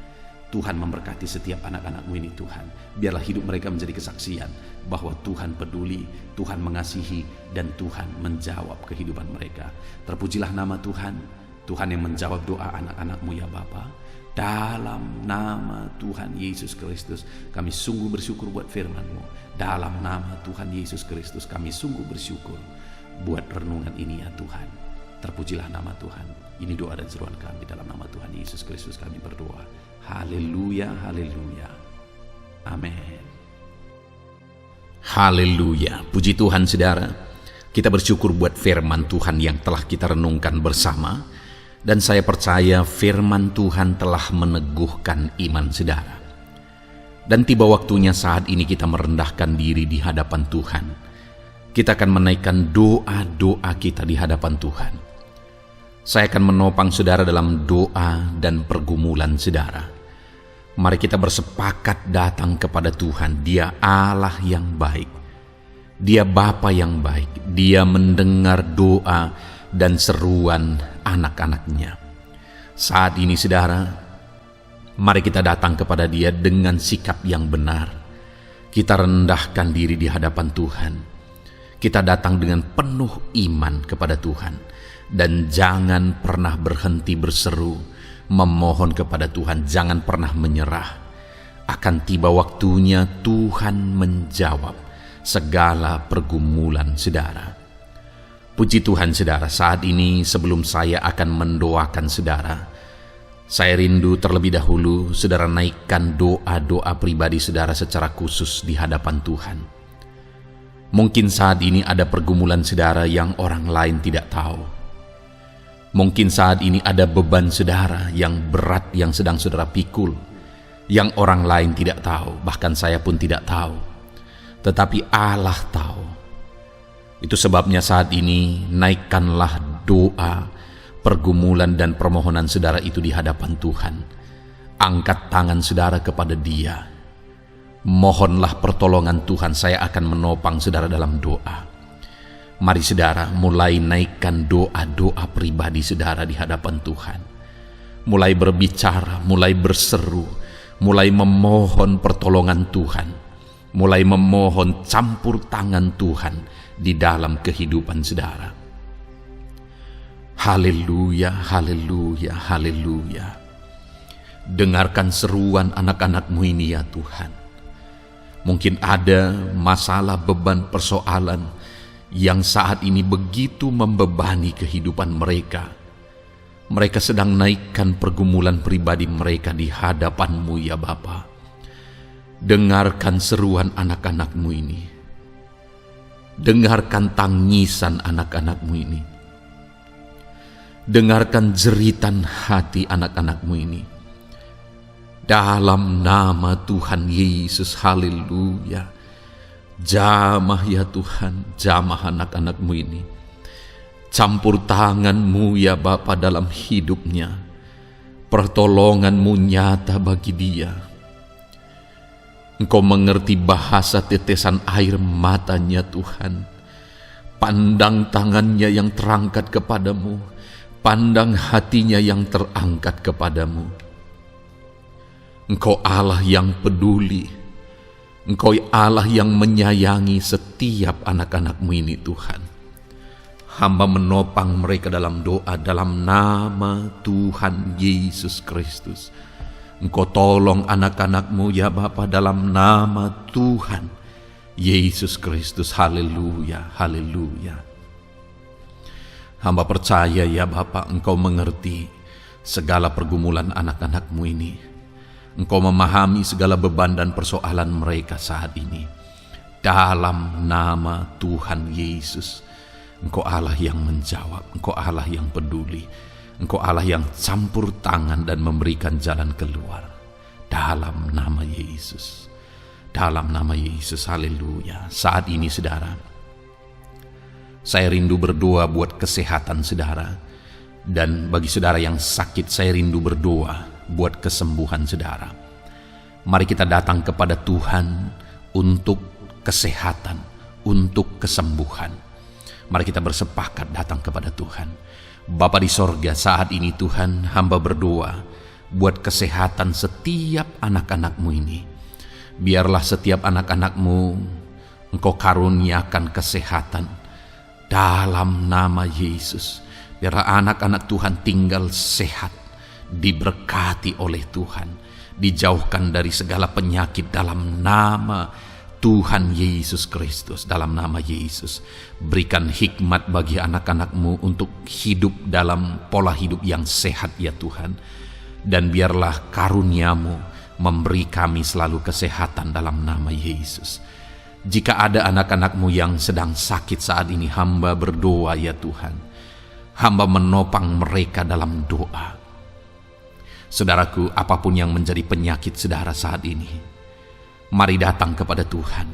Tuhan memberkati setiap anak-anak-Mu ini Tuhan. Biarlah hidup mereka menjadi kesaksian bahwa Tuhan peduli, Tuhan mengasihi, dan Tuhan menjawab kehidupan mereka. Terpujilah nama Tuhan, Tuhan yang menjawab doa anak-anak-Mu ya Bapa. Dalam nama Tuhan Yesus Kristus kami sungguh bersyukur buat firman-Mu. Dalam nama Tuhan Yesus Kristus kami sungguh bersyukur buat renungan ini ya Tuhan. Terpujilah nama Tuhan. Ini doa dan seruan kami dalam nama Tuhan Yesus Kristus kami berdoa. Haleluya, haleluya. Amin. Haleluya. Puji Tuhan saudara. Kita bersyukur buat firman Tuhan yang telah kita renungkan bersama. Dan saya percaya firman Tuhan telah meneguhkan iman saudara. Dan tiba waktunya saat ini kita merendahkan diri di hadapan Tuhan. Kita akan menaikkan doa-doa kita di hadapan Tuhan. Saya akan menopang saudara dalam doa dan pergumulan saudara. Mari kita bersepakat datang kepada Tuhan. Dia Allah yang baik. Dia Bapa yang baik. Dia mendengar doa dan seruan anak-anaknya. Saat ini saudara, mari kita datang kepada Dia dengan sikap yang benar. Kita rendahkan diri di hadapan Tuhan. Kita datang dengan penuh iman kepada Tuhan. Dan jangan pernah berhenti berseru, memohon kepada Tuhan. Jangan pernah menyerah. Akan tiba waktunya Tuhan menjawab segala pergumulan saudara. Puji Tuhan saudara, saat ini sebelum saya akan mendoakan saudara, saya rindu terlebih dahulu saudara naikkan doa-doa pribadi saudara secara khusus di hadapan Tuhan. Mungkin saat ini ada pergumulan saudara yang orang lain tidak tahu. Mungkin saat ini ada beban saudara yang berat yang sedang saudara pikul, yang orang lain tidak tahu, bahkan saya pun tidak tahu. Tetapi Allah tahu. Itu sebabnya saat ini naikkanlah doa, pergumulan dan permohonan saudara itu di hadapan Tuhan. Angkat tangan saudara kepada Dia. Mohonlah pertolongan Tuhan, saya akan menopang saudara dalam doa. Mari saudara mulai naikkan doa-doa pribadi saudara di hadapan Tuhan. Mulai berbicara, mulai berseru, mulai memohon pertolongan Tuhan. Mulai memohon campur tangan Tuhan di dalam kehidupan saudara. Haleluya, haleluya, haleluya. Dengarkan seruan anak-anak-Mu ini ya Tuhan. Mungkin ada masalah, beban, persoalan yang saat ini begitu membebani kehidupan mereka. Mereka sedang naikkan pergumulan pribadi mereka di hadapan-Mu ya Bapa. Dengarkan seruan anak-anak-Mu ini. Dengarkan tangisan anak-anak-Mu ini. Dengarkan jeritan hati anak-anak-Mu ini. Dalam nama Tuhan Yesus, haleluya. Jamah ya Tuhan, jamah anak-anak-Mu ini. Campur tangan-Mu ya Bapa dalam hidupnya. Pertolongan-Mu nyata bagi dia. Engkau mengerti bahasa tetesan air matanya Tuhan. Pandang tangannya yang terangkat kepadamu. Pandang hatinya yang terangkat kepadamu. Engkau Allah yang peduli. Engkau Allah yang menyayangi setiap anak-anak-Mu ini Tuhan. Hamba menopang mereka dalam doa dalam nama Tuhan Yesus Kristus. Engkau tolong anak-anak-Mu ya Bapa dalam nama Tuhan Yesus Kristus. Haleluya, haleluya. Hamba percaya ya Bapa, Engkau mengerti segala pergumulan anak-anak-Mu ini. Engkau memahami segala beban dan persoalan mereka saat ini. Dalam nama Tuhan Yesus, Engkau Allah yang menjawab, Engkau Allah yang peduli, Engkau Allah yang campur tangan dan memberikan jalan keluar. Dalam nama Yesus, dalam nama Yesus, haleluya. Saat ini saudara, saya rindu berdoa buat kesehatan saudara. Dan bagi saudara yang sakit, saya rindu berdoa buat kesembuhan saudara. Mari kita datang kepada Tuhan untuk kesehatan, untuk kesembuhan. Mari kita bersepakat datang kepada Tuhan. Bapa di sorga, saat ini Tuhan, hamba berdoa buat kesehatan setiap anak-anak-Mu ini. Biarlah setiap anak-anak-Mu Engkau karuniakan kesehatan dalam nama Yesus. Biarlah anak-anak Tuhan tinggal sehat, diberkati oleh Tuhan, dijauhkan dari segala penyakit dalam nama Tuhan Yesus Kristus. Dalam nama Yesus, berikan hikmat bagi anak-anak-Mu untuk hidup dalam pola hidup yang sehat ya Tuhan. Dan biarlah karunia-Mu memberi kami selalu kesehatan dalam nama Yesus. Jika ada anak-anak-Mu yang sedang sakit saat ini, hamba berdoa ya Tuhan. Hamba menopang mereka dalam doa. Saudaraku, apapun yang menjadi penyakit saudara saat ini, mari datang kepada Tuhan.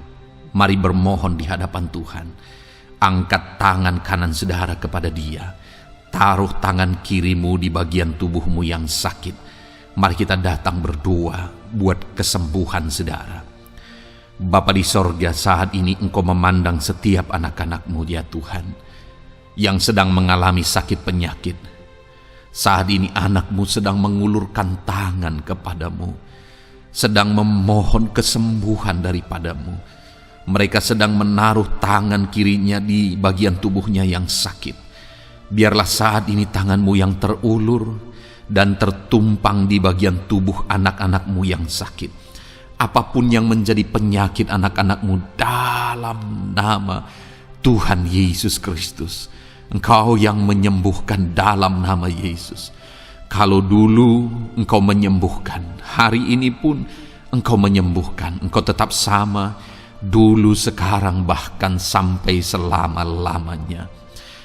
Mari bermohon di hadapan Tuhan. Angkat tangan kanan saudara kepada Dia. Taruh tangan kirimu di bagian tubuhmu yang sakit. Mari kita datang berdoa buat kesembuhan saudara. Bapa di sorga, saat ini Engkau memandang setiap anak-anak-Mu ya Tuhan, yang sedang mengalami sakit penyakit. Saat ini anak-Mu sedang mengulurkan tangan kepadamu, sedang memohon kesembuhan daripadamu. Mereka sedang menaruh tangan kirinya di bagian tubuhnya yang sakit. Biarlah saat ini tangan-Mu yang terulur dan tertumpang di bagian tubuh anak-anak-Mu yang sakit. Apapun yang menjadi penyakit anak-anak-Mu, dalam nama Tuhan Yesus Kristus, Engkau yang menyembuhkan dalam nama Yesus. Kalau dulu Engkau menyembuhkan, hari ini pun Engkau menyembuhkan. Engkau tetap sama, dulu, sekarang, bahkan sampai selama-lamanya.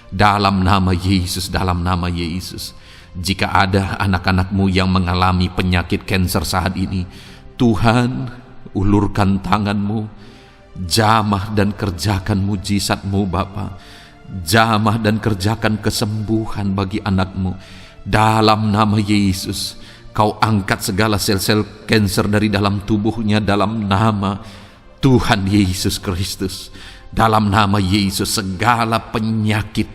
Dalam nama Yesus, dalam nama Yesus. Jika ada anak-anak-Mu yang mengalami penyakit kanker saat ini, Tuhan, ulurkan tangan-Mu, jamah dan kerjakan mujizat-Mu Bapa. Jamah dan kerjakan kesembuhan bagi anak-Mu. Dalam nama Yesus, Kau angkat segala sel-sel kanker dari dalam tubuhnya dalam nama Tuhan Yesus Kristus. Dalam nama Yesus, segala penyakit,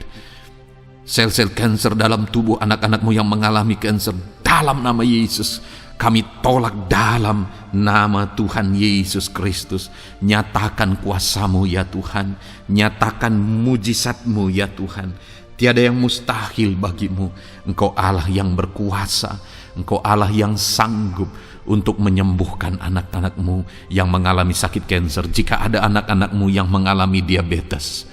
sel-sel kanker dalam tubuh anak-anak-Mu yang mengalami kanker, dalam nama Yesus, kami tolak dalam nama Tuhan Yesus Kristus. Nyatakan kuasa-Mu ya Tuhan. Nyatakan mujizat-Mu ya Tuhan. Tiada yang mustahil bagi-Mu. Engkau Allah yang berkuasa. Engkau Allah yang sanggup untuk menyembuhkan anak-anak-Mu yang mengalami sakit kanker. Jika ada anak-anak-Mu yang mengalami diabetes,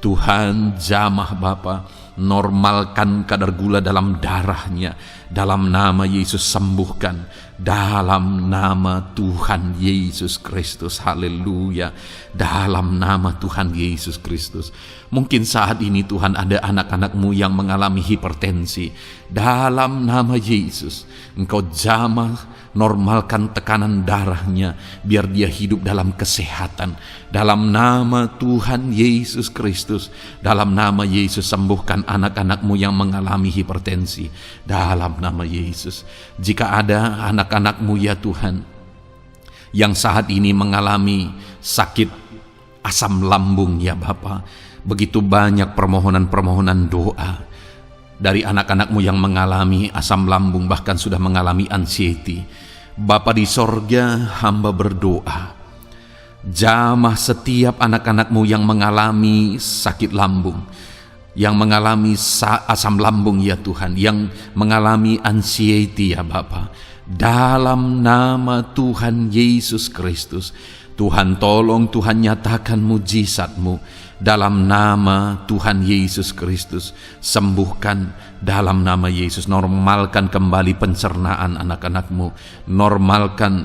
Tuhan, jamah Bapa, normalkan kadar gula dalam darahnya. Dalam nama Yesus, sembuhkan. Dalam nama Tuhan Yesus Kristus. Haleluya. Dalam nama Tuhan Yesus Kristus. Mungkin saat ini Tuhan ada anak-anak-Mu yang mengalami hipertensi. Dalam nama Yesus, Engkau jamah, normalkan tekanan darahnya, biar dia hidup dalam kesehatan. Dalam nama Tuhan Yesus Kristus. Dalam nama Yesus, sembuhkan anak-anak-Mu yang mengalami hipertensi. Dalam nama Yesus. Jika ada anak-anak-Mu ya Tuhan yang saat ini mengalami sakit asam lambung ya Bapa, begitu banyak permohonan-permohonan doa dari anak-anak-Mu yang mengalami asam lambung, bahkan sudah mengalami anxiety. Bapa di sorga, hamba berdoa, Jamah setiap anak-anak-Mu yang mengalami sakit lambung, yang mengalami asam lambung ya Tuhan, yang mengalami anxiety ya Bapa. Dalam nama Tuhan Yesus Kristus, Tuhan tolong, Tuhan nyatakan mujizat-Mu. Dalam nama Tuhan Yesus Kristus, sembuhkan dalam nama Yesus. Normalkan kembali pencernaan anak-anak-Mu, normalkan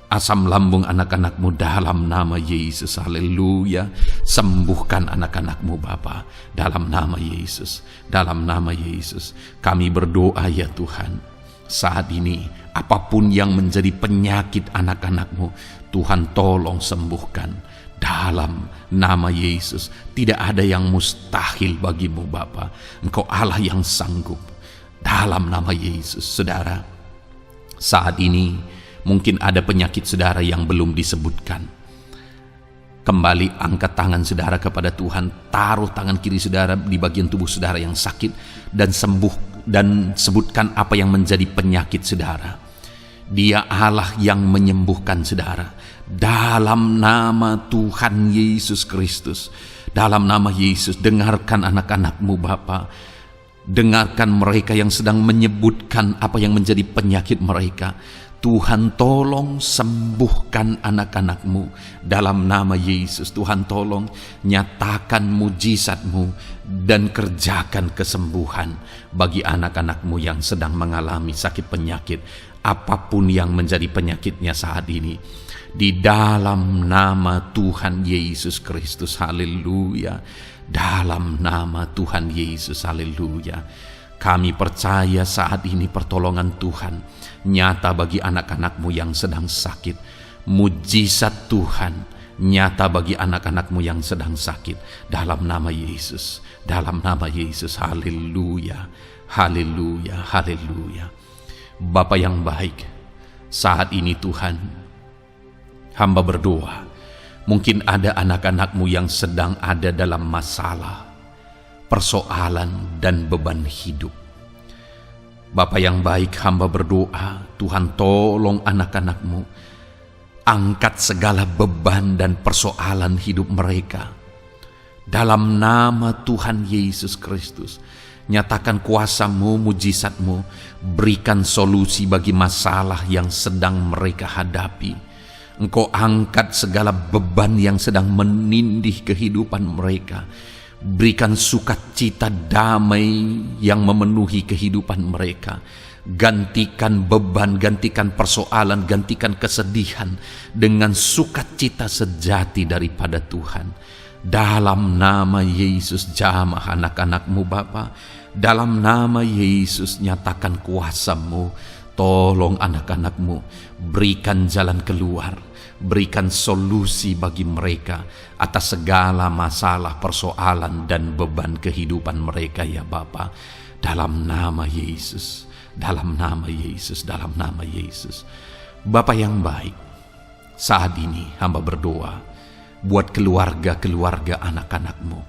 asam lambung anak-anak-Mu dalam nama Yesus. Haleluya. Sembuhkan anak-anak-Mu Bapa dalam nama Yesus. Dalam nama Yesus kami berdoa ya Tuhan, saat ini apapun yang menjadi penyakit anak-anak-Mu, Tuhan tolong sembuhkan dalam nama Yesus. Tidak ada yang mustahil bagi-Mu Bapa. Engkau Allah yang sanggup. Dalam nama Yesus. Saudara, saat ini mungkin ada penyakit saudara yang belum disebutkan. Kembali angkat tangan saudara kepada Tuhan, taruh tangan kiri saudara di bagian tubuh saudara yang sakit, dan sembuh, dan sebutkan apa yang menjadi penyakit saudara. Dia Allah yang menyembuhkan saudara. Dalam nama Tuhan Yesus Kristus, dalam nama Yesus, dengarkan anak-anak-Mu Bapa. Dengarkan mereka yang sedang menyebutkan apa yang menjadi penyakit mereka. Tuhan tolong sembuhkan anak-anak-Mu dalam nama Yesus. Tuhan tolong nyatakan mujizat-Mu dan kerjakan kesembuhan bagi anak-anak-Mu yang sedang mengalami sakit penyakit, apapun yang menjadi penyakitnya saat ini. Di dalam nama Tuhan Yesus Kristus, haleluya. Dalam nama Tuhan Yesus, haleluya. Kami percaya saat ini pertolongan Tuhan nyata bagi anak-anak-Mu yang sedang sakit. Mujizat Tuhan nyata bagi anak-anak-Mu yang sedang sakit. Dalam nama Yesus, dalam nama Yesus, haleluya, haleluya, haleluya. Bapa yang baik, saat ini Tuhan, hamba berdoa, mungkin ada anak-anak-Mu yang sedang ada dalam masalah, persoalan dan beban hidup. Bapa yang baik, hamba berdoa, Tuhan tolong anak-anak-Mu, angkat segala beban dan persoalan hidup mereka. Dalam nama Tuhan Yesus Kristus, nyatakan kuasa-Mu, mujizat-Mu, berikan solusi bagi masalah yang sedang mereka hadapi. Engkau angkat segala beban yang sedang menindih kehidupan mereka. Berikan sukacita damai yang memenuhi kehidupan mereka. Gantikan beban, gantikan persoalan, gantikan kesedihan dengan sukacita sejati daripada Tuhan. Dalam nama Yesus, jamah anak-anak-Mu Bapa. Dalam nama Yesus, nyatakan kuasa-Mu. Tolong anak-anak-Mu, berikan jalan keluar, berikan solusi bagi mereka atas segala masalah, persoalan, dan beban kehidupan mereka ya Bapa. Dalam nama Yesus, dalam nama Yesus, dalam nama Yesus. Bapa yang baik, saat ini hamba berdoa buat keluarga-keluarga anak-anak-Mu.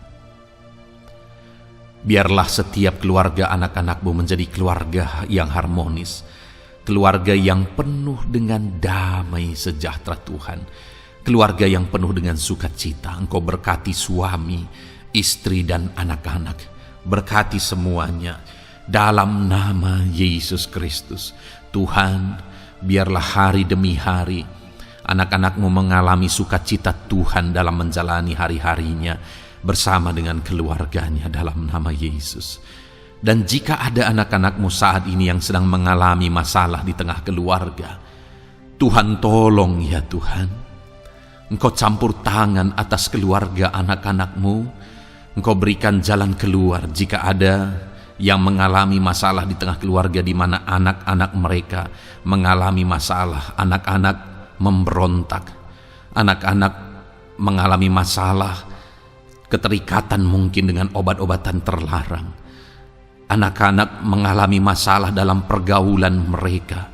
Biarlah setiap keluarga anak-anak-Mu menjadi keluarga yang harmonis, keluarga yang penuh dengan damai sejahtera Tuhan, keluarga yang penuh dengan sukacita. Engkau berkati suami, istri, dan anak-anak. Berkati semuanya dalam nama Yesus Kristus. Tuhan, biarlah hari demi hari anak-anak-Mu mengalami sukacita Tuhan dalam menjalani hari-harinya bersama dengan keluarganya dalam nama Yesus. Dan jika ada anak-anak-Mu saat ini yang sedang mengalami masalah di tengah keluarga, Tuhan tolong ya Tuhan. Engkau campur tangan atas keluarga anak-anak-Mu. Engkau berikan jalan keluar jika ada yang mengalami masalah di tengah keluarga, di mana anak-anak mereka mengalami masalah, anak-anak memberontak, anak-anak mengalami masalah, keterikatan mungkin dengan obat-obatan terlarang. Anak-anak mengalami masalah dalam pergaulan mereka.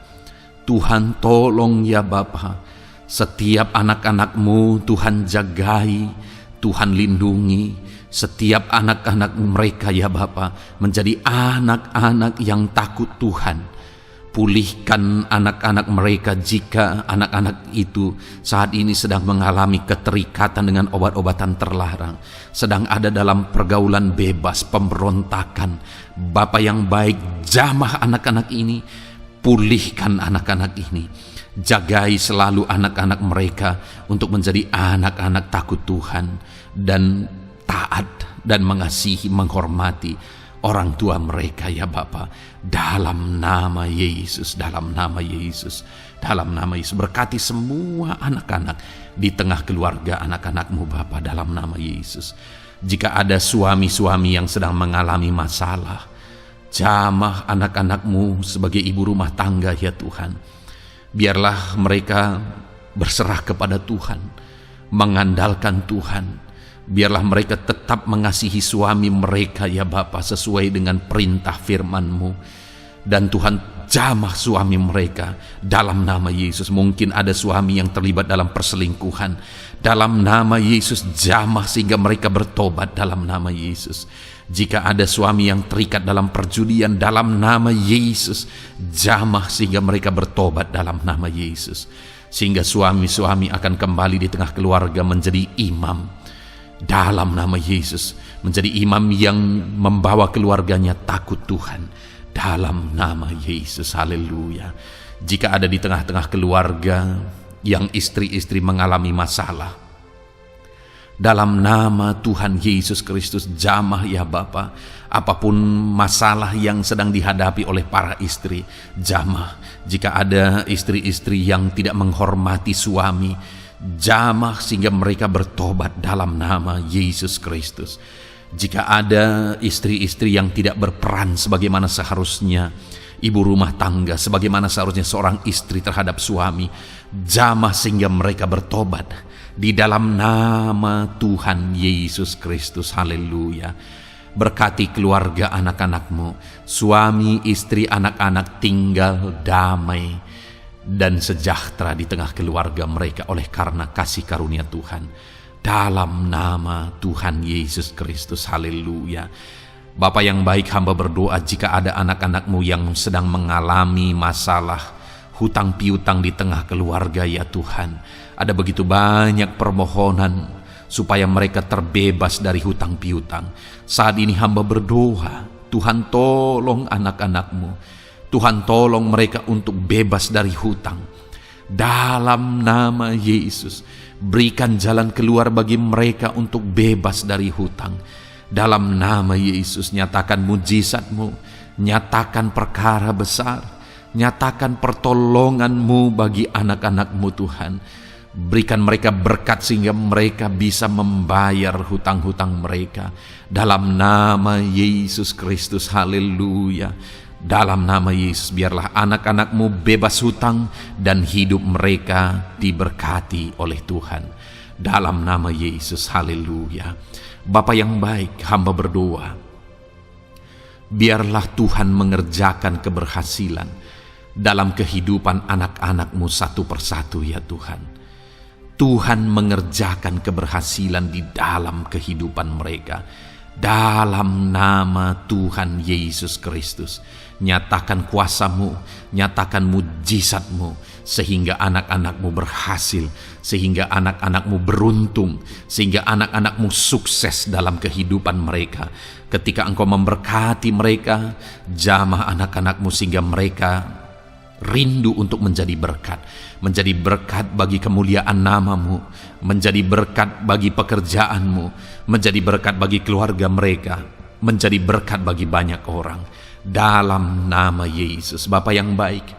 Tuhan tolong ya Bapa, setiap anak-anak-Mu Tuhan jagai, Tuhan lindungi. Setiap anak-anak mereka ya Bapa menjadi anak-anak yang takut Tuhan, Pulihkan anak-anak mereka jika anak-anak itu saat ini sedang mengalami keterikatan dengan obat-obatan terlarang, sedang ada dalam pergaulan bebas, pemberontakan. Bapa yang baik, jamah anak-anak ini, pulihkan anak-anak ini. Jagai selalu anak-anak mereka untuk menjadi anak-anak takut Tuhan dan taat dan mengasihi, menghormati orang tua mereka ya Bapa, dalam nama Yesus, dalam nama Yesus, dalam nama Yesus. Berkati semua anak-anak di tengah keluarga anak-anakmu Bapa, dalam nama Yesus. Jika ada suami-suami yang sedang mengalami masalah, jamah anak-anakmu sebagai ibu rumah tangga ya Tuhan. Biarlah mereka berserah kepada Tuhan, mengandalkan Tuhan. Biarlah mereka tetap mengasihi suami mereka ya Bapa, sesuai dengan perintah firman-Mu. Dan Tuhan, jamah suami mereka dalam nama Yesus. Mungkin ada suami yang terlibat dalam perselingkuhan, dalam nama Yesus jamah sehingga mereka bertobat dalam nama Yesus. Jika ada suami yang terikat dalam perjudian, dalam nama Yesus jamah sehingga mereka bertobat dalam nama Yesus. Sehingga suami-suami akan kembali di tengah keluarga menjadi imam dalam nama Yesus, menjadi imam yang membawa keluarganya takut Tuhan dalam nama Yesus. Haleluya. Jika ada di tengah-tengah keluarga yang istri-istri mengalami masalah, dalam nama Tuhan Yesus Kristus jamah ya Bapa. Apapun masalah yang sedang dihadapi oleh para istri, jamah. Jika ada istri-istri yang tidak menghormati suami, jamah sehingga mereka bertobat dalam nama Yesus Kristus. Jika ada istri-istri yang tidak berperan sebagaimana seharusnya ibu rumah tangga, sebagaimana seharusnya seorang istri terhadap suami, jamah sehingga mereka bertobat di dalam nama Tuhan Yesus Kristus. Haleluya. Berkati keluarga anak-anakmu, suami, istri, anak-anak tinggal damai dan sejahtera di tengah keluarga mereka oleh karena kasih karunia Tuhan dalam nama Tuhan Yesus Kristus. Haleluya. Bapa yang baik, hamba berdoa jika ada anak-anakmu yang sedang mengalami masalah hutang piutang di tengah keluarga ya Tuhan. Ada begitu banyak permohonan supaya mereka terbebas dari hutang piutang. Saat ini hamba berdoa, Tuhan tolong anak-anakmu, Tuhan tolong mereka untuk bebas dari hutang. Dalam nama Yesus, berikan jalan keluar bagi mereka untuk bebas dari hutang. Dalam nama Yesus, nyatakan mujizat-Mu, nyatakan perkara besar, nyatakan pertolongan-Mu bagi anak-anak-Mu Tuhan. Berikan mereka berkat sehingga mereka bisa membayar hutang-hutang mereka. Dalam nama Yesus Kristus, haleluya. Dalam nama Yesus, biarlah anak-anak-Mu bebas hutang dan hidup mereka diberkati oleh Tuhan. Dalam nama Yesus, haleluya. Bapa yang baik, hamba berdoa, biarlah Tuhan mengerjakan keberhasilan dalam kehidupan anak-anak-Mu satu persatu ya Tuhan. Tuhan mengerjakan keberhasilan di dalam kehidupan mereka. Dalam nama Tuhan Yesus Kristus, nyatakan kuasa-Mu, nyatakan mujizat-Mu, sehingga anak-anak-Mu berhasil, sehingga anak-anak-Mu beruntung, sehingga anak-anak-Mu sukses dalam kehidupan mereka. Ketika Engkau memberkati mereka, jamah anak-anak-Mu sehingga mereka rindu untuk menjadi berkat bagi kemuliaan nama-Mu, menjadi berkat bagi pekerjaan-Mu, menjadi berkat bagi keluarga mereka, menjadi berkat bagi banyak orang. Dalam nama Yesus. Bapa yang baik,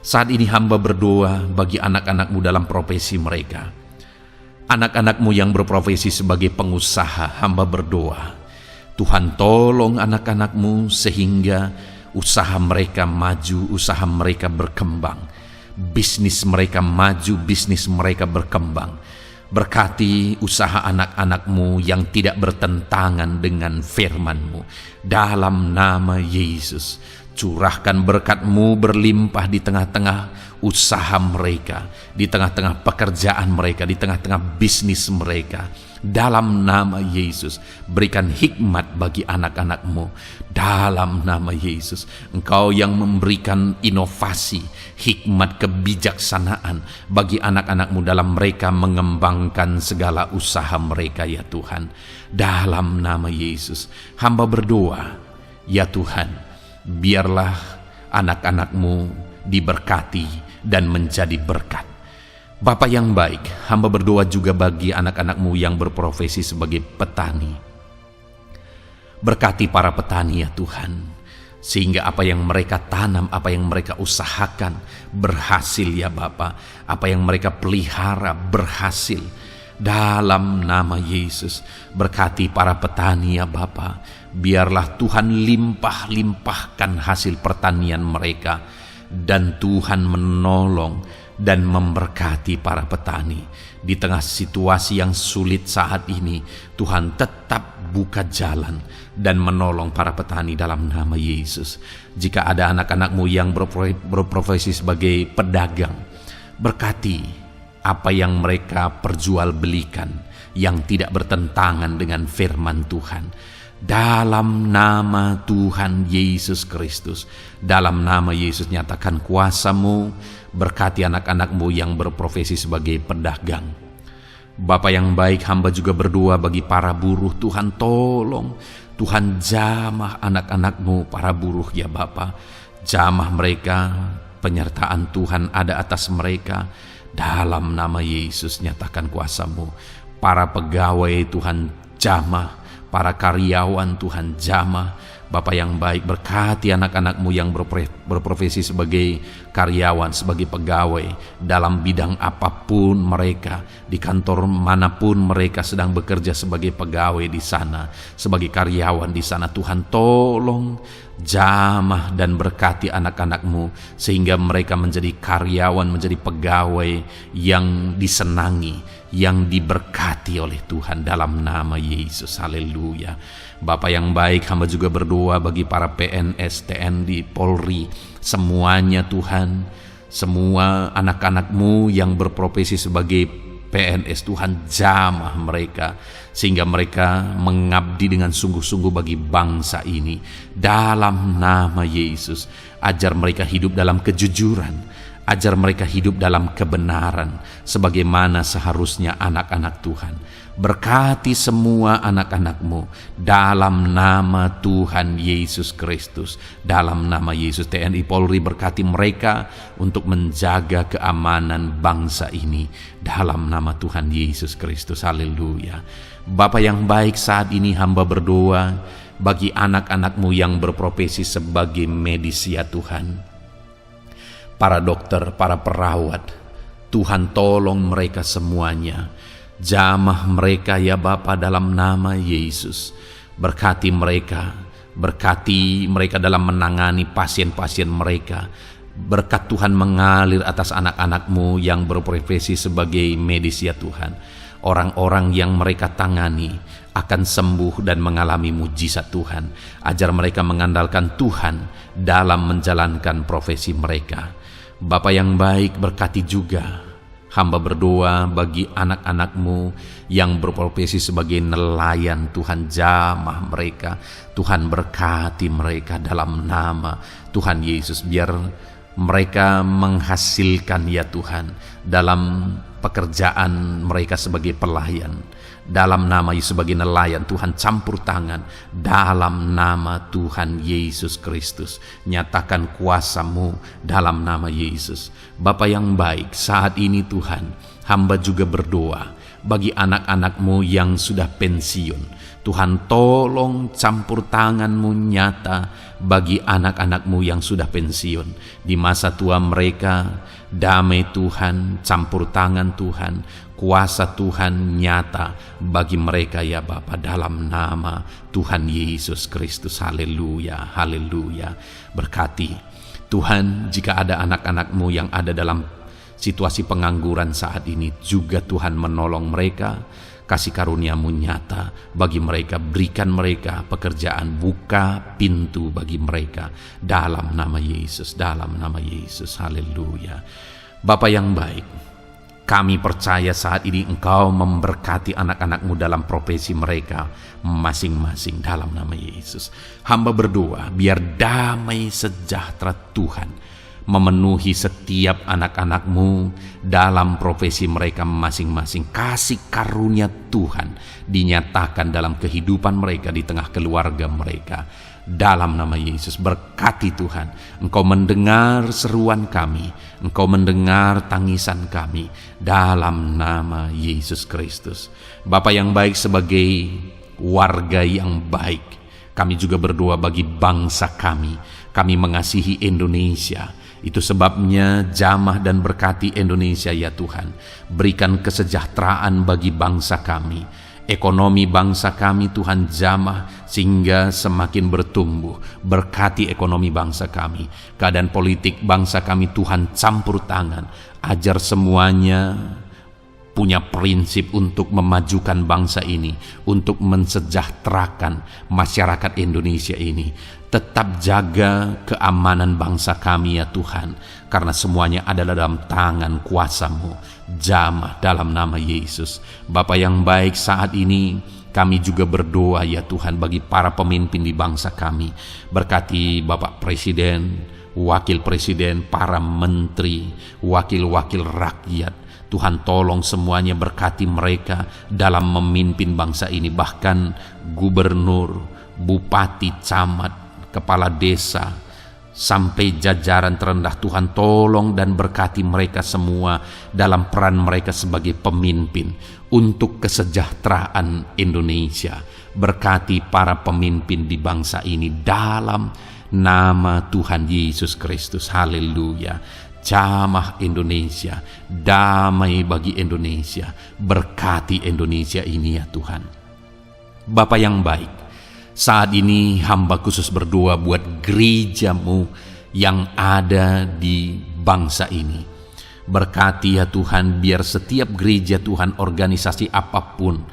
saat ini hamba berdoa bagi anak-anak-Mu dalam profesi mereka. Anak-anak-Mu yang berprofesi sebagai pengusaha, hamba berdoa, Tuhan tolong anak-anak-Mu sehingga usaha mereka maju, usaha mereka berkembang, bisnis mereka maju, bisnis mereka berkembang. Berkati usaha anak-anak-Mu yang tidak bertentangan dengan firman-Mu. Dalam nama Yesus, curahkan berkat-Mu berlimpah di tengah-tengah usaha mereka, di tengah-tengah pekerjaan mereka, di tengah-tengah bisnis mereka. dalam nama Yesus. Berikan hikmat bagi anak-anak-Mu dalam nama Yesus. Engkau yang memberikan inovasi, hikmat, kebijaksanaan bagi anak-anak-Mu dalam mereka mengembangkan segala usaha mereka ya Tuhan. Dalam nama Yesus, hamba berdoa ya Tuhan, biarlah anak-anak-Mu diberkati dan menjadi berkat. Bapa yang baik, hamba berdoa juga bagi anak-anak-Mu yang berprofesi sebagai petani. Berkati para petani ya Tuhan, sehingga apa yang mereka tanam, apa yang mereka usahakan berhasil ya Bapa. Apa yang mereka pelihara berhasil. Dalam nama Yesus, berkati para petani ya Bapa. Biarlah Tuhan limpah-limpahkan hasil pertanian mereka, dan Tuhan menolong dan memberkati para petani. Di tengah situasi yang sulit saat ini, Tuhan tetap buka jalan dan menolong para petani dalam nama Yesus. Jika ada anak-anak-Mu yang berprofesi sebagai pedagang, berkati apa yang mereka perjualbelikan yang tidak bertentangan dengan firman Tuhan. Dalam nama Tuhan Yesus Kristus, dalam nama Yesus nyatakan kuasa-Mu, berkati anak-anak-Mu yang berprofesi sebagai pedagang. Bapa yang baik, hamba juga berdoa bagi para buruh. Tuhan tolong, Tuhan jamah anak-anak-Mu para buruh ya Bapa. Jamah mereka, penyertaan Tuhan ada atas mereka. Dalam nama Yesus nyatakan kuasa-Mu. Para pegawai Tuhan jamah, para karyawan Tuhan jamah. Bapa yang baik, berkati anak-anak-Mu yang berprofesi sebagai karyawan, sebagai pegawai dalam bidang apapun mereka, di kantor manapun mereka sedang bekerja sebagai pegawai di sana, sebagai karyawan di sana. Tuhan tolong jamah dan berkati anak-anak-Mu sehingga mereka menjadi karyawan, menjadi pegawai yang disenangi, yang diberkati oleh Tuhan dalam nama Yesus. Haleluya. Bapa yang baik, hamba juga berdoa bagi para PNS, TNI, Polri, semuanya Tuhan, semua anak-anak-Mu yang berprofesi sebagai PNS, Tuhan jamah mereka sehingga mereka mengabdi dengan sungguh-sungguh bagi bangsa ini. Dalam nama Yesus, ajar mereka hidup dalam kejujuran, ajar mereka hidup dalam kebenaran sebagaimana seharusnya anak-anak Tuhan. Berkati semua anak-anak-Mu dalam nama Tuhan Yesus Kristus. Dalam nama Yesus, TNI Polri berkati mereka untuk menjaga keamanan bangsa ini dalam nama Tuhan Yesus Kristus. Haleluya. Bapa yang baik, saat ini hamba berdoa bagi anak-anak-Mu yang berprofesi sebagai medis ya Tuhan. Para dokter, para perawat, Tuhan tolong mereka semuanya. Jamah mereka ya Bapa dalam nama Yesus. Berkati mereka dalam menangani pasien-pasien mereka. Berkat Tuhan mengalir atas anak-anak-Mu yang berprofesi sebagai medis ya Tuhan. Orang-orang yang mereka tangani akan sembuh dan mengalami mujizat Tuhan. Ajar mereka mengandalkan Tuhan dalam menjalankan profesi mereka. Bapa yang baik, berkati juga hamba berdoa bagi anak-anak-Mu yang berprofesi sebagai nelayan. Tuhan jamah mereka, Tuhan berkati mereka dalam nama Tuhan Yesus. Biar mereka menghasilkan ya Tuhan dalam pekerjaan mereka sebagai pelayan. Dalam nama Yesus, sebagai nelayan, Tuhan campur tangan dalam nama Tuhan Yesus Kristus. Nyatakan kuasa-Mu dalam nama Yesus. Bapa yang baik, saat ini Tuhan, hamba juga berdoa bagi anak-anak-Mu yang sudah pensiun. Tuhan tolong campur tangan-Mu nyata bagi anak-anak-Mu yang sudah pensiun. Di masa tua mereka, damai Tuhan, campur tangan Tuhan, kuasa Tuhan nyata bagi mereka ya Bapa dalam nama Tuhan Yesus Kristus. Haleluya, haleluya. Berkati Tuhan, jika ada anak-anak-Mu yang ada dalam situasi pengangguran saat ini, juga Tuhan menolong mereka. Kasih karunia-Mu nyata bagi mereka, berikan mereka pekerjaan, buka pintu bagi mereka dalam nama Yesus, dalam nama Yesus. Haleluya. Bapa yang baik, Kami percaya saat ini Engkau memberkati anak-anak-Mu dalam profesi mereka masing-masing dalam nama Yesus. Hamba berdoa biar damai sejahtera Tuhan memenuhi setiap anak-anak-Mu dalam profesi mereka masing-masing. Kasih karunia Tuhan dinyatakan dalam kehidupan mereka, di tengah keluarga mereka. Dalam nama Yesus, berkati Tuhan. Engkau mendengar seruan kami, Engkau mendengar tangisan kami, dalam nama Yesus Kristus. Bapa yang baik, sebagai warga yang baik, kami juga berdoa bagi bangsa kami. Kami mengasihi Indonesia. Itu sebabnya jamah dan berkati Indonesia ya Tuhan. Berikan kesejahteraan bagi bangsa kami. Ekonomi bangsa kami Tuhan jamah sehingga semakin bertumbuh. Berkati ekonomi bangsa kami. Keadaan politik bangsa kami Tuhan campur tangan. Ajar semuanya punya prinsip untuk memajukan bangsa ini, untuk mensejahterakan masyarakat Indonesia ini. Tetap jaga keamanan bangsa kami ya Tuhan, karena semuanya adalah dalam tangan kuasa-Mu. Jamah dalam nama Yesus. Bapa yang baik, saat ini kami juga berdoa ya Tuhan bagi para pemimpin di bangsa kami. Berkati Bapak Presiden, Wakil Presiden, para menteri, wakil-wakil rakyat. Tuhan tolong semuanya, berkati mereka dalam memimpin bangsa ini. Bahkan gubernur, bupati, camat, kepala desa, sampai jajaran terendah. Tuhan tolong dan berkati mereka semua dalam peran mereka sebagai pemimpin untuk kesejahteraan Indonesia. Berkati para pemimpin di bangsa ini dalam nama Tuhan Yesus Kristus. Haleluya. Jamah Indonesia, damai bagi Indonesia. Berkati Indonesia ini ya Tuhan. Bapa yang baik, saat ini hamba khusus berdoa buat gereja-Mu yang ada di bangsa ini. Berkati ya Tuhan, biar setiap gereja Tuhan, organisasi apapun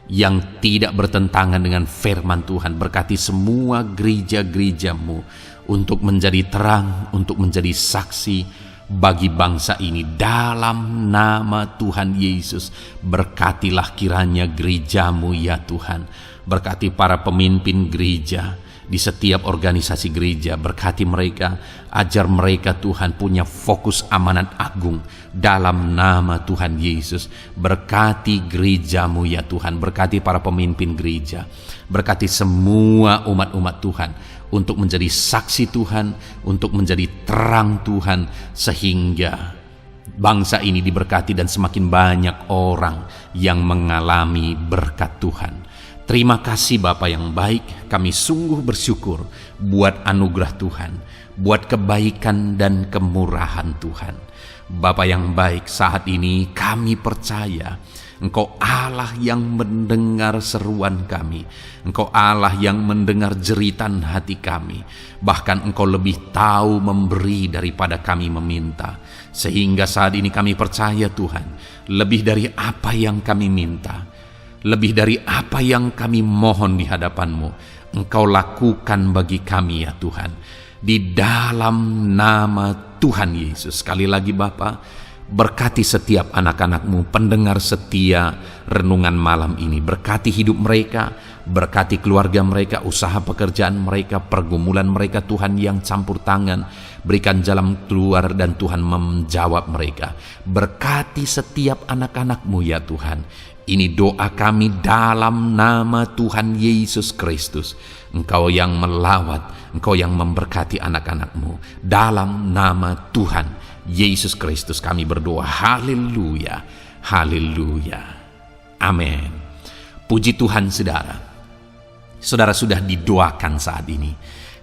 yang tidak bertentangan dengan firman Tuhan, berkati semua gereja-gereja-Mu untuk menjadi terang, untuk menjadi saksi bagi bangsa ini dalam nama Tuhan Yesus. Berkatilah kiranya gereja-Mu ya Tuhan. Berkati para pemimpin gereja di setiap organisasi gereja. Berkati mereka, ajar mereka Tuhan punya fokus amanat agung dalam nama Tuhan Yesus. Berkati gereja-Mu ya Tuhan. Berkati para pemimpin gereja. Berkati semua umat-umat Tuhan untuk menjadi saksi Tuhan, untuk menjadi terang Tuhan, sehingga bangsa ini diberkati dan semakin banyak orang yang mengalami berkat Tuhan. Terima kasih Bapa yang baik, kami sungguh bersyukur buat anugerah Tuhan, buat kebaikan dan kemurahan Tuhan. Bapa yang baik, saat ini kami percaya Engkau Allah yang mendengar seruan kami. Engkau Allah yang mendengar jeritan hati kami. Bahkan Engkau lebih tahu memberi daripada kami meminta. Sehingga saat ini kami percaya Tuhan, lebih dari apa yang kami minta, lebih dari apa yang kami mohon di hadapan-Mu, Engkau lakukan bagi kami ya Tuhan. Di dalam nama Tuhan Yesus. Sekali lagi Bapa, berkati setiap anak-anak-Mu, pendengar setia renungan malam ini. Berkati hidup mereka, berkati keluarga mereka, usaha pekerjaan mereka, pergumulan mereka Tuhan yang campur tangan. Berikan jalan keluar dan Tuhan menjawab mereka. Berkati setiap anak-anak-Mu ya Tuhan. Ini doa kami dalam nama Tuhan Yesus Kristus. Engkau yang melawat, Engkau yang memberkati anak-anak-Mu. Dalam nama Tuhan Yesus Kristus kami berdoa. Haleluya, haleluya, amin. Puji Tuhan saudara. Saudara sudah didoakan saat ini.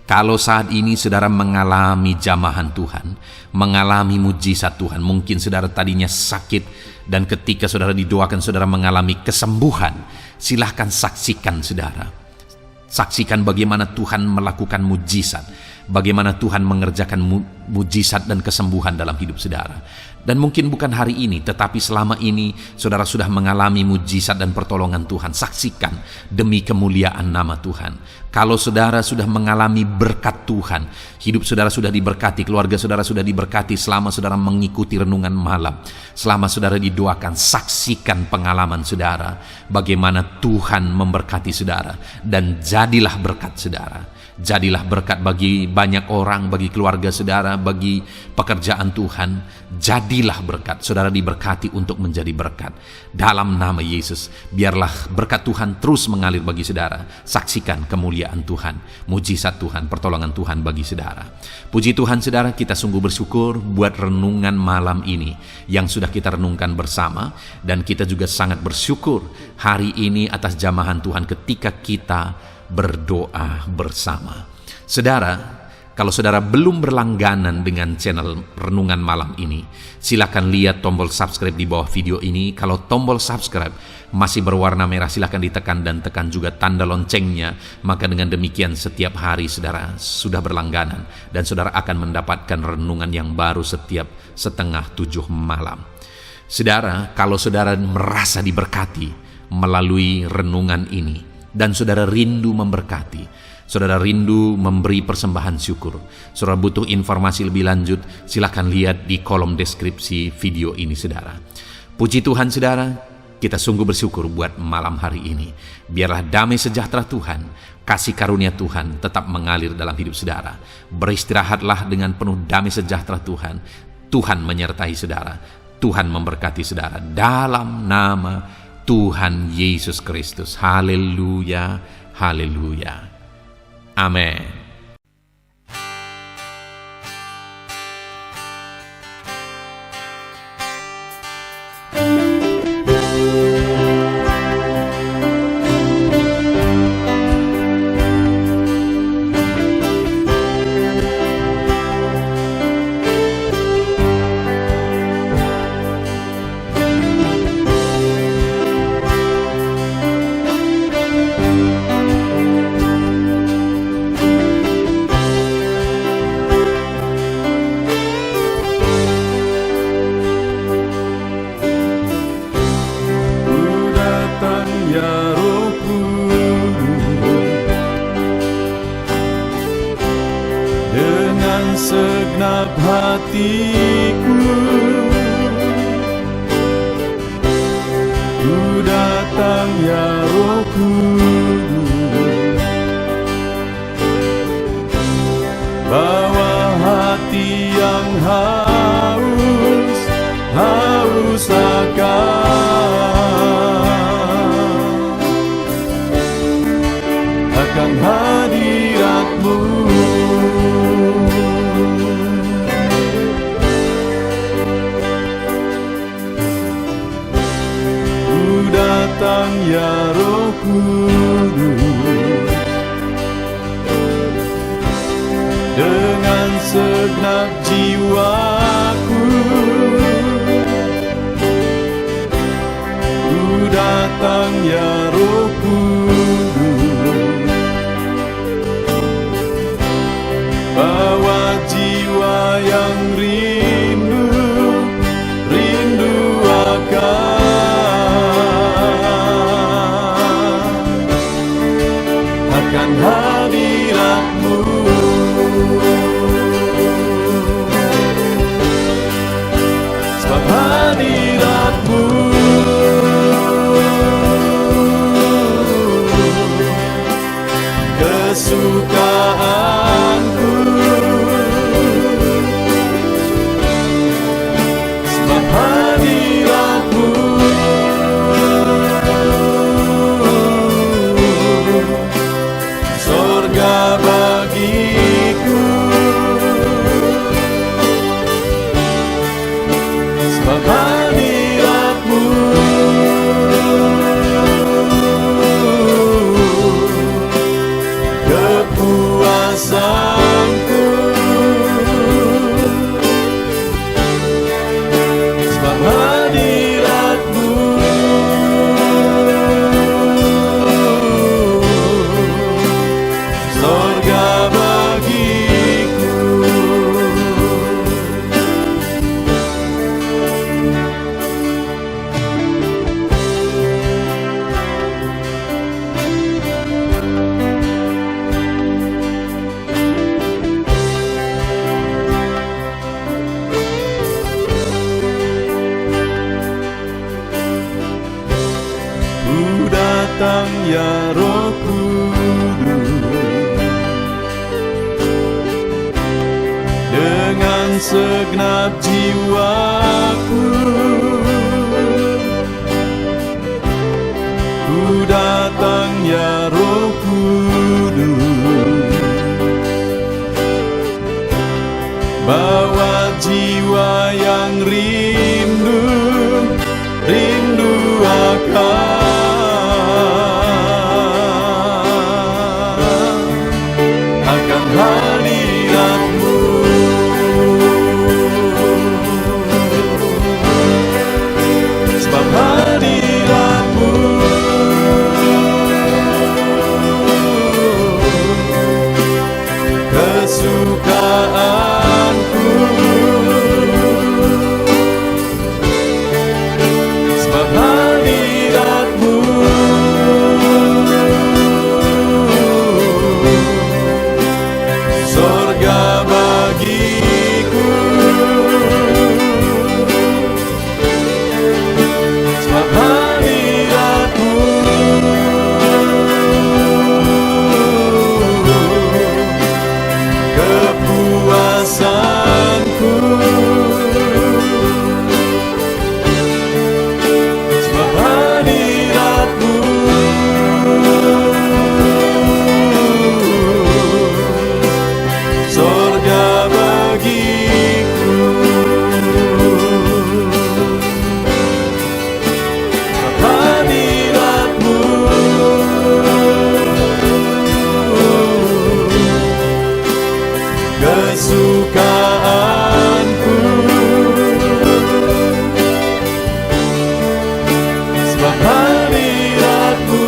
Kalau saat ini saudara mengalami jamahan Tuhan, mengalami mujizat Tuhan, mungkin saudara tadinya sakit dan ketika saudara didoakan saudara mengalami kesembuhan, silahkan saksikan saudara. Saksikan bagaimana Tuhan melakukan mujizat. bagaimana Tuhan mengerjakan mujizat dan kesembuhan dalam hidup saudara. Dan mungkin bukan hari ini, tetapi selama ini saudara sudah mengalami mujizat dan pertolongan Tuhan. Saksikan demi kemuliaan nama Tuhan. Kalau saudara sudah mengalami berkat Tuhan, hidup saudara sudah diberkati, keluarga saudara sudah diberkati selama saudara mengikuti renungan malam, selama saudara didoakan, saksikan pengalaman saudara, bagaimana Tuhan memberkati saudara, dan jadilah berkat saudara. Jadilah berkat bagi banyak orang, bagi keluarga saudara, bagi pekerjaan Tuhan. Jadilah berkat, saudara diberkati untuk menjadi berkat. Dalam nama Yesus, biarlah berkat Tuhan terus mengalir bagi saudara. Saksikan kemuliaan Tuhan, mujizat Tuhan, pertolongan Tuhan bagi saudara. Puji Tuhan saudara, kita sungguh bersyukur buat renungan malam ini yang sudah kita renungkan bersama. Dan kita juga sangat bersyukur hari ini atas jamahan Tuhan ketika kita berdoa bersama. Saudara, kalau saudara belum berlangganan dengan channel Renungan Malam ini, silakan lihat tombol subscribe di bawah video ini. Kalau tombol subscribe masih berwarna merah, silakan ditekan dan tekan juga tanda loncengnya. Maka dengan demikian setiap hari saudara sudah berlangganan dan saudara akan mendapatkan renungan yang baru setiap 6:30 malam. Saudara, kalau saudara merasa diberkati melalui renungan ini, dan saudara rindu memberkati, saudara rindu memberi persembahan syukur, saudara butuh informasi lebih lanjut, silakan lihat di kolom deskripsi video ini saudara. Puji Tuhan saudara, kita sungguh bersyukur buat malam hari ini. Biarlah damai sejahtera Tuhan, kasih karunia Tuhan tetap mengalir dalam hidup saudara. Beristirahatlah dengan penuh damai sejahtera Tuhan. Tuhan menyertai saudara, Tuhan memberkati saudara dalam nama Tuhan Yesus Kristus. Haleluya, haleluya. Amin. Segenap hatiku ku datang ya Roh Kudus, bawa hati yang haus akan hadirat-Mu. Datang ya Roh Kudus, dengan segenap jiwaku ku datang ya Roh Kudus, bawa jiwa yang rindu akan hadirat-Mu. Sebab hadirat-Mu kesukaanku. dan segenap jiwaku. Ku datang ya Roh Kudus, bawa jiwa yang rindu akan hadirat-Mu. Sebab hadirat-Mu kesukaanku. Sebab hadirat-Mu sorga bagiku. Sebab hadirat-Mu kepuasanku. Sebab hadirat-Mu sorga bagiku. Sebab hadirat-Mu kesukaanku. Sebab hadirat-Mu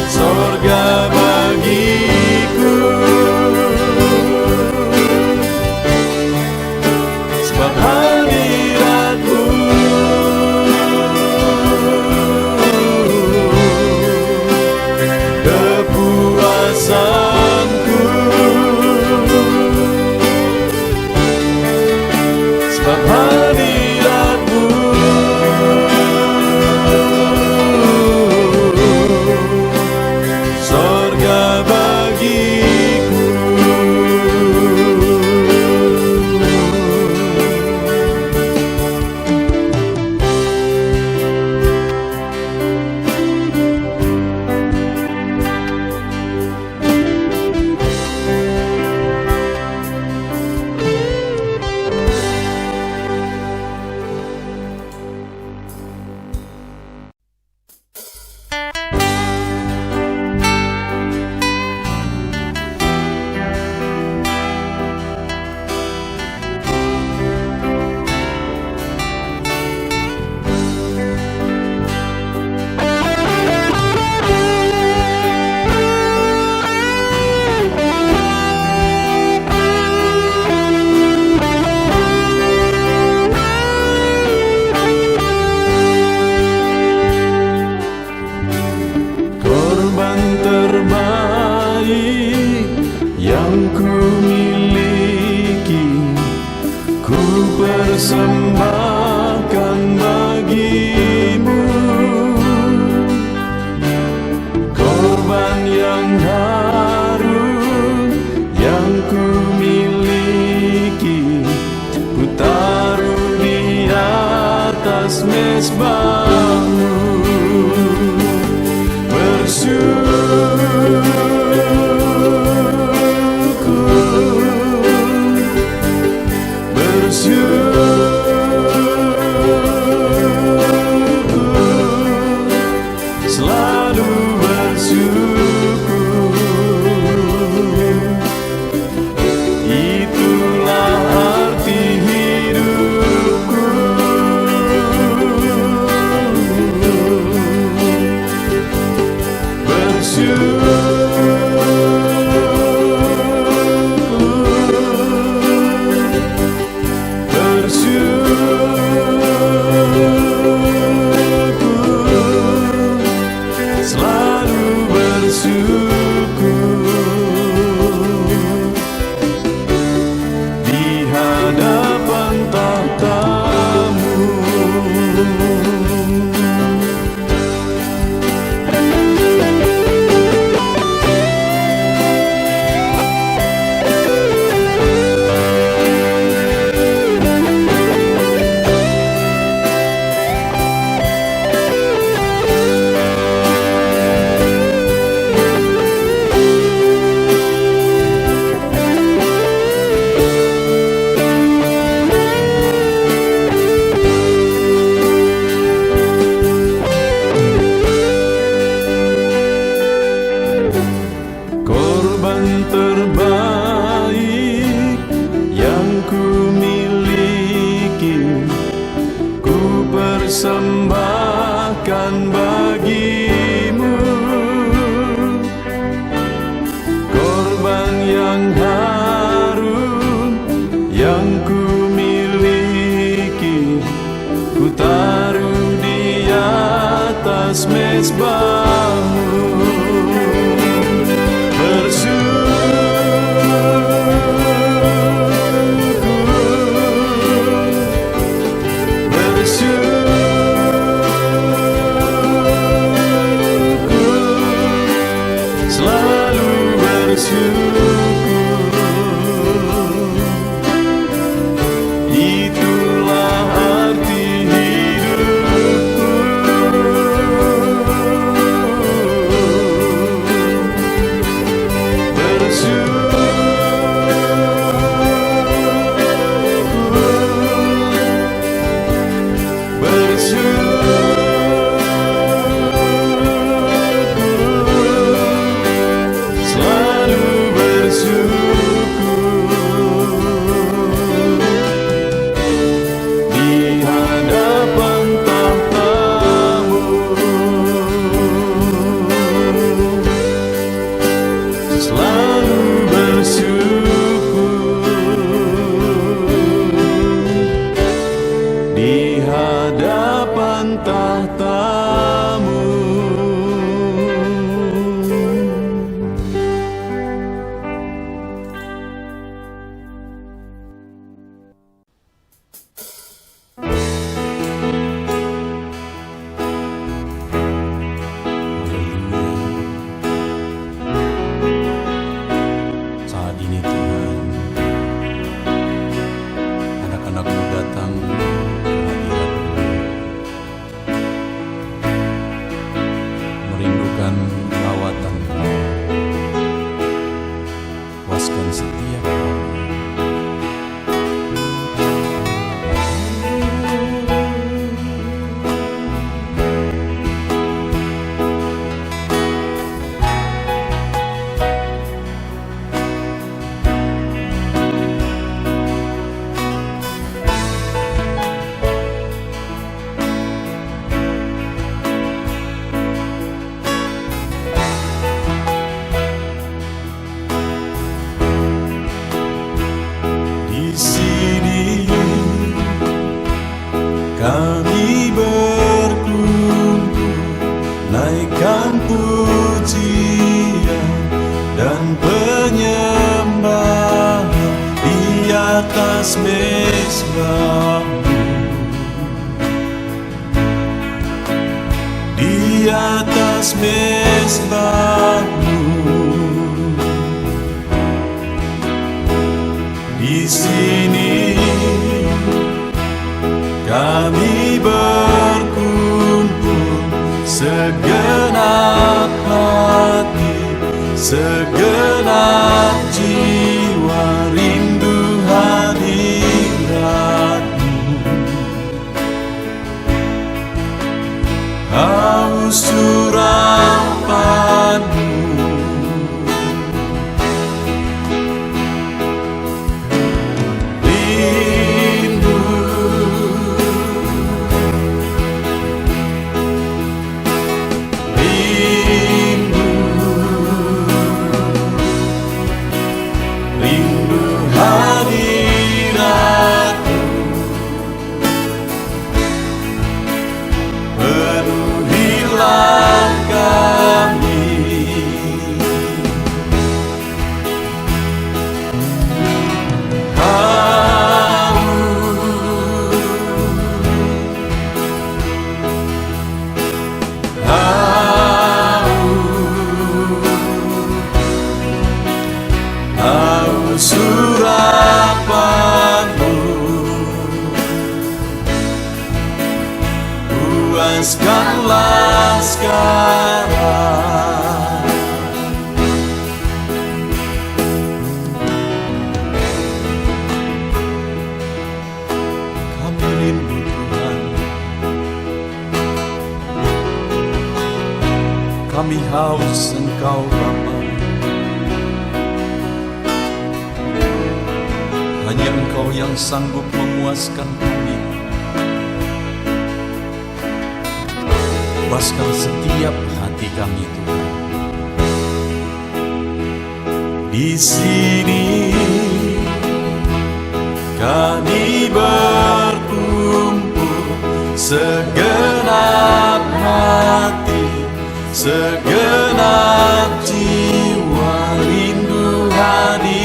sorga bagiku. Sebab hadirat-Mu kepuasanku. Sebab hadirat-Mu sorga bagiku. Korban terbaik yang ku miliki, ku persembahkan bagi-Mu. Korban yang harum yang ku miliki, ku taruh di atas mezbah-Mu. Selalu bersyukur, itulah arti hidupku. mesbah-Mu. Selalu bersyukur, itulah arti hidupku. Di hadapan tahta-Mu. Saat ini Tuhan, anak-anak-Mu datang ke hadirat-Mu, merindukan lawatan-Mu. Puaskan setiap kami. Di sini kami berkumpul, naikkan pujian dan penyembahan di atas mesbah-Mu. Di atas mesbah-Mu. Di sini kami berkumpul, segenap hati, segenap jiwa, rindu hadirat-Mu. Haus surapan-Mu. Surapan-Mu, puaskanlah sekarang. Kami rindu Tuhan, kami haus Engkau Bapa. Hanya Engkau yang sanggup memuaskan kami. Puaskan setiap hati kami Tuhan. Di sini kami berkumpul, segenap hati, Segenap jiwa rindu hadirat-Mu,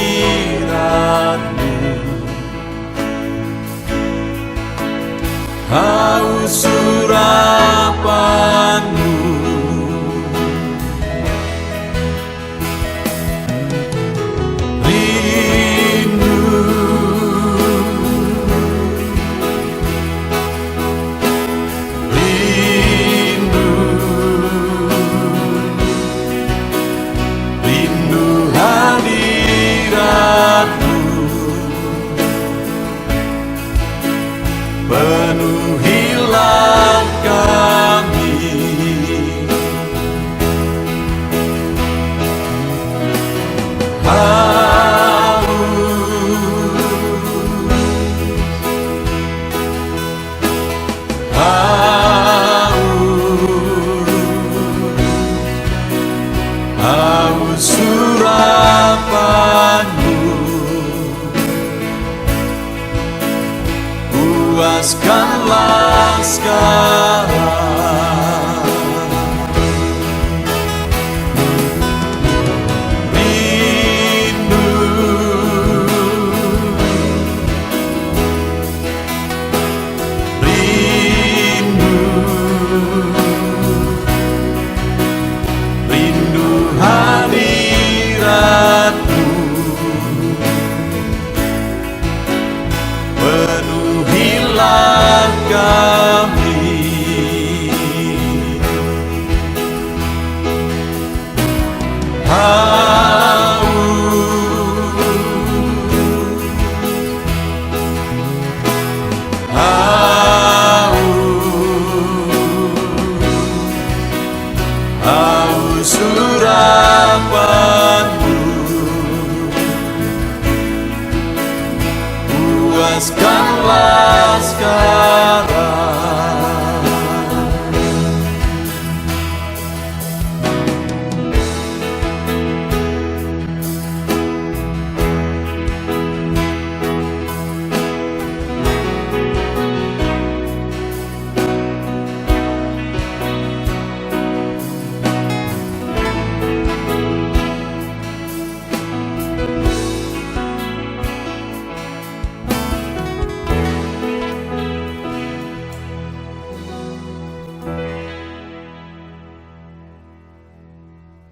haus urapan-Mu, rindu, rindu, rindu hadirat-Mu, penuhilah kami. Haus urapan-Mu, puaskanlah sekali.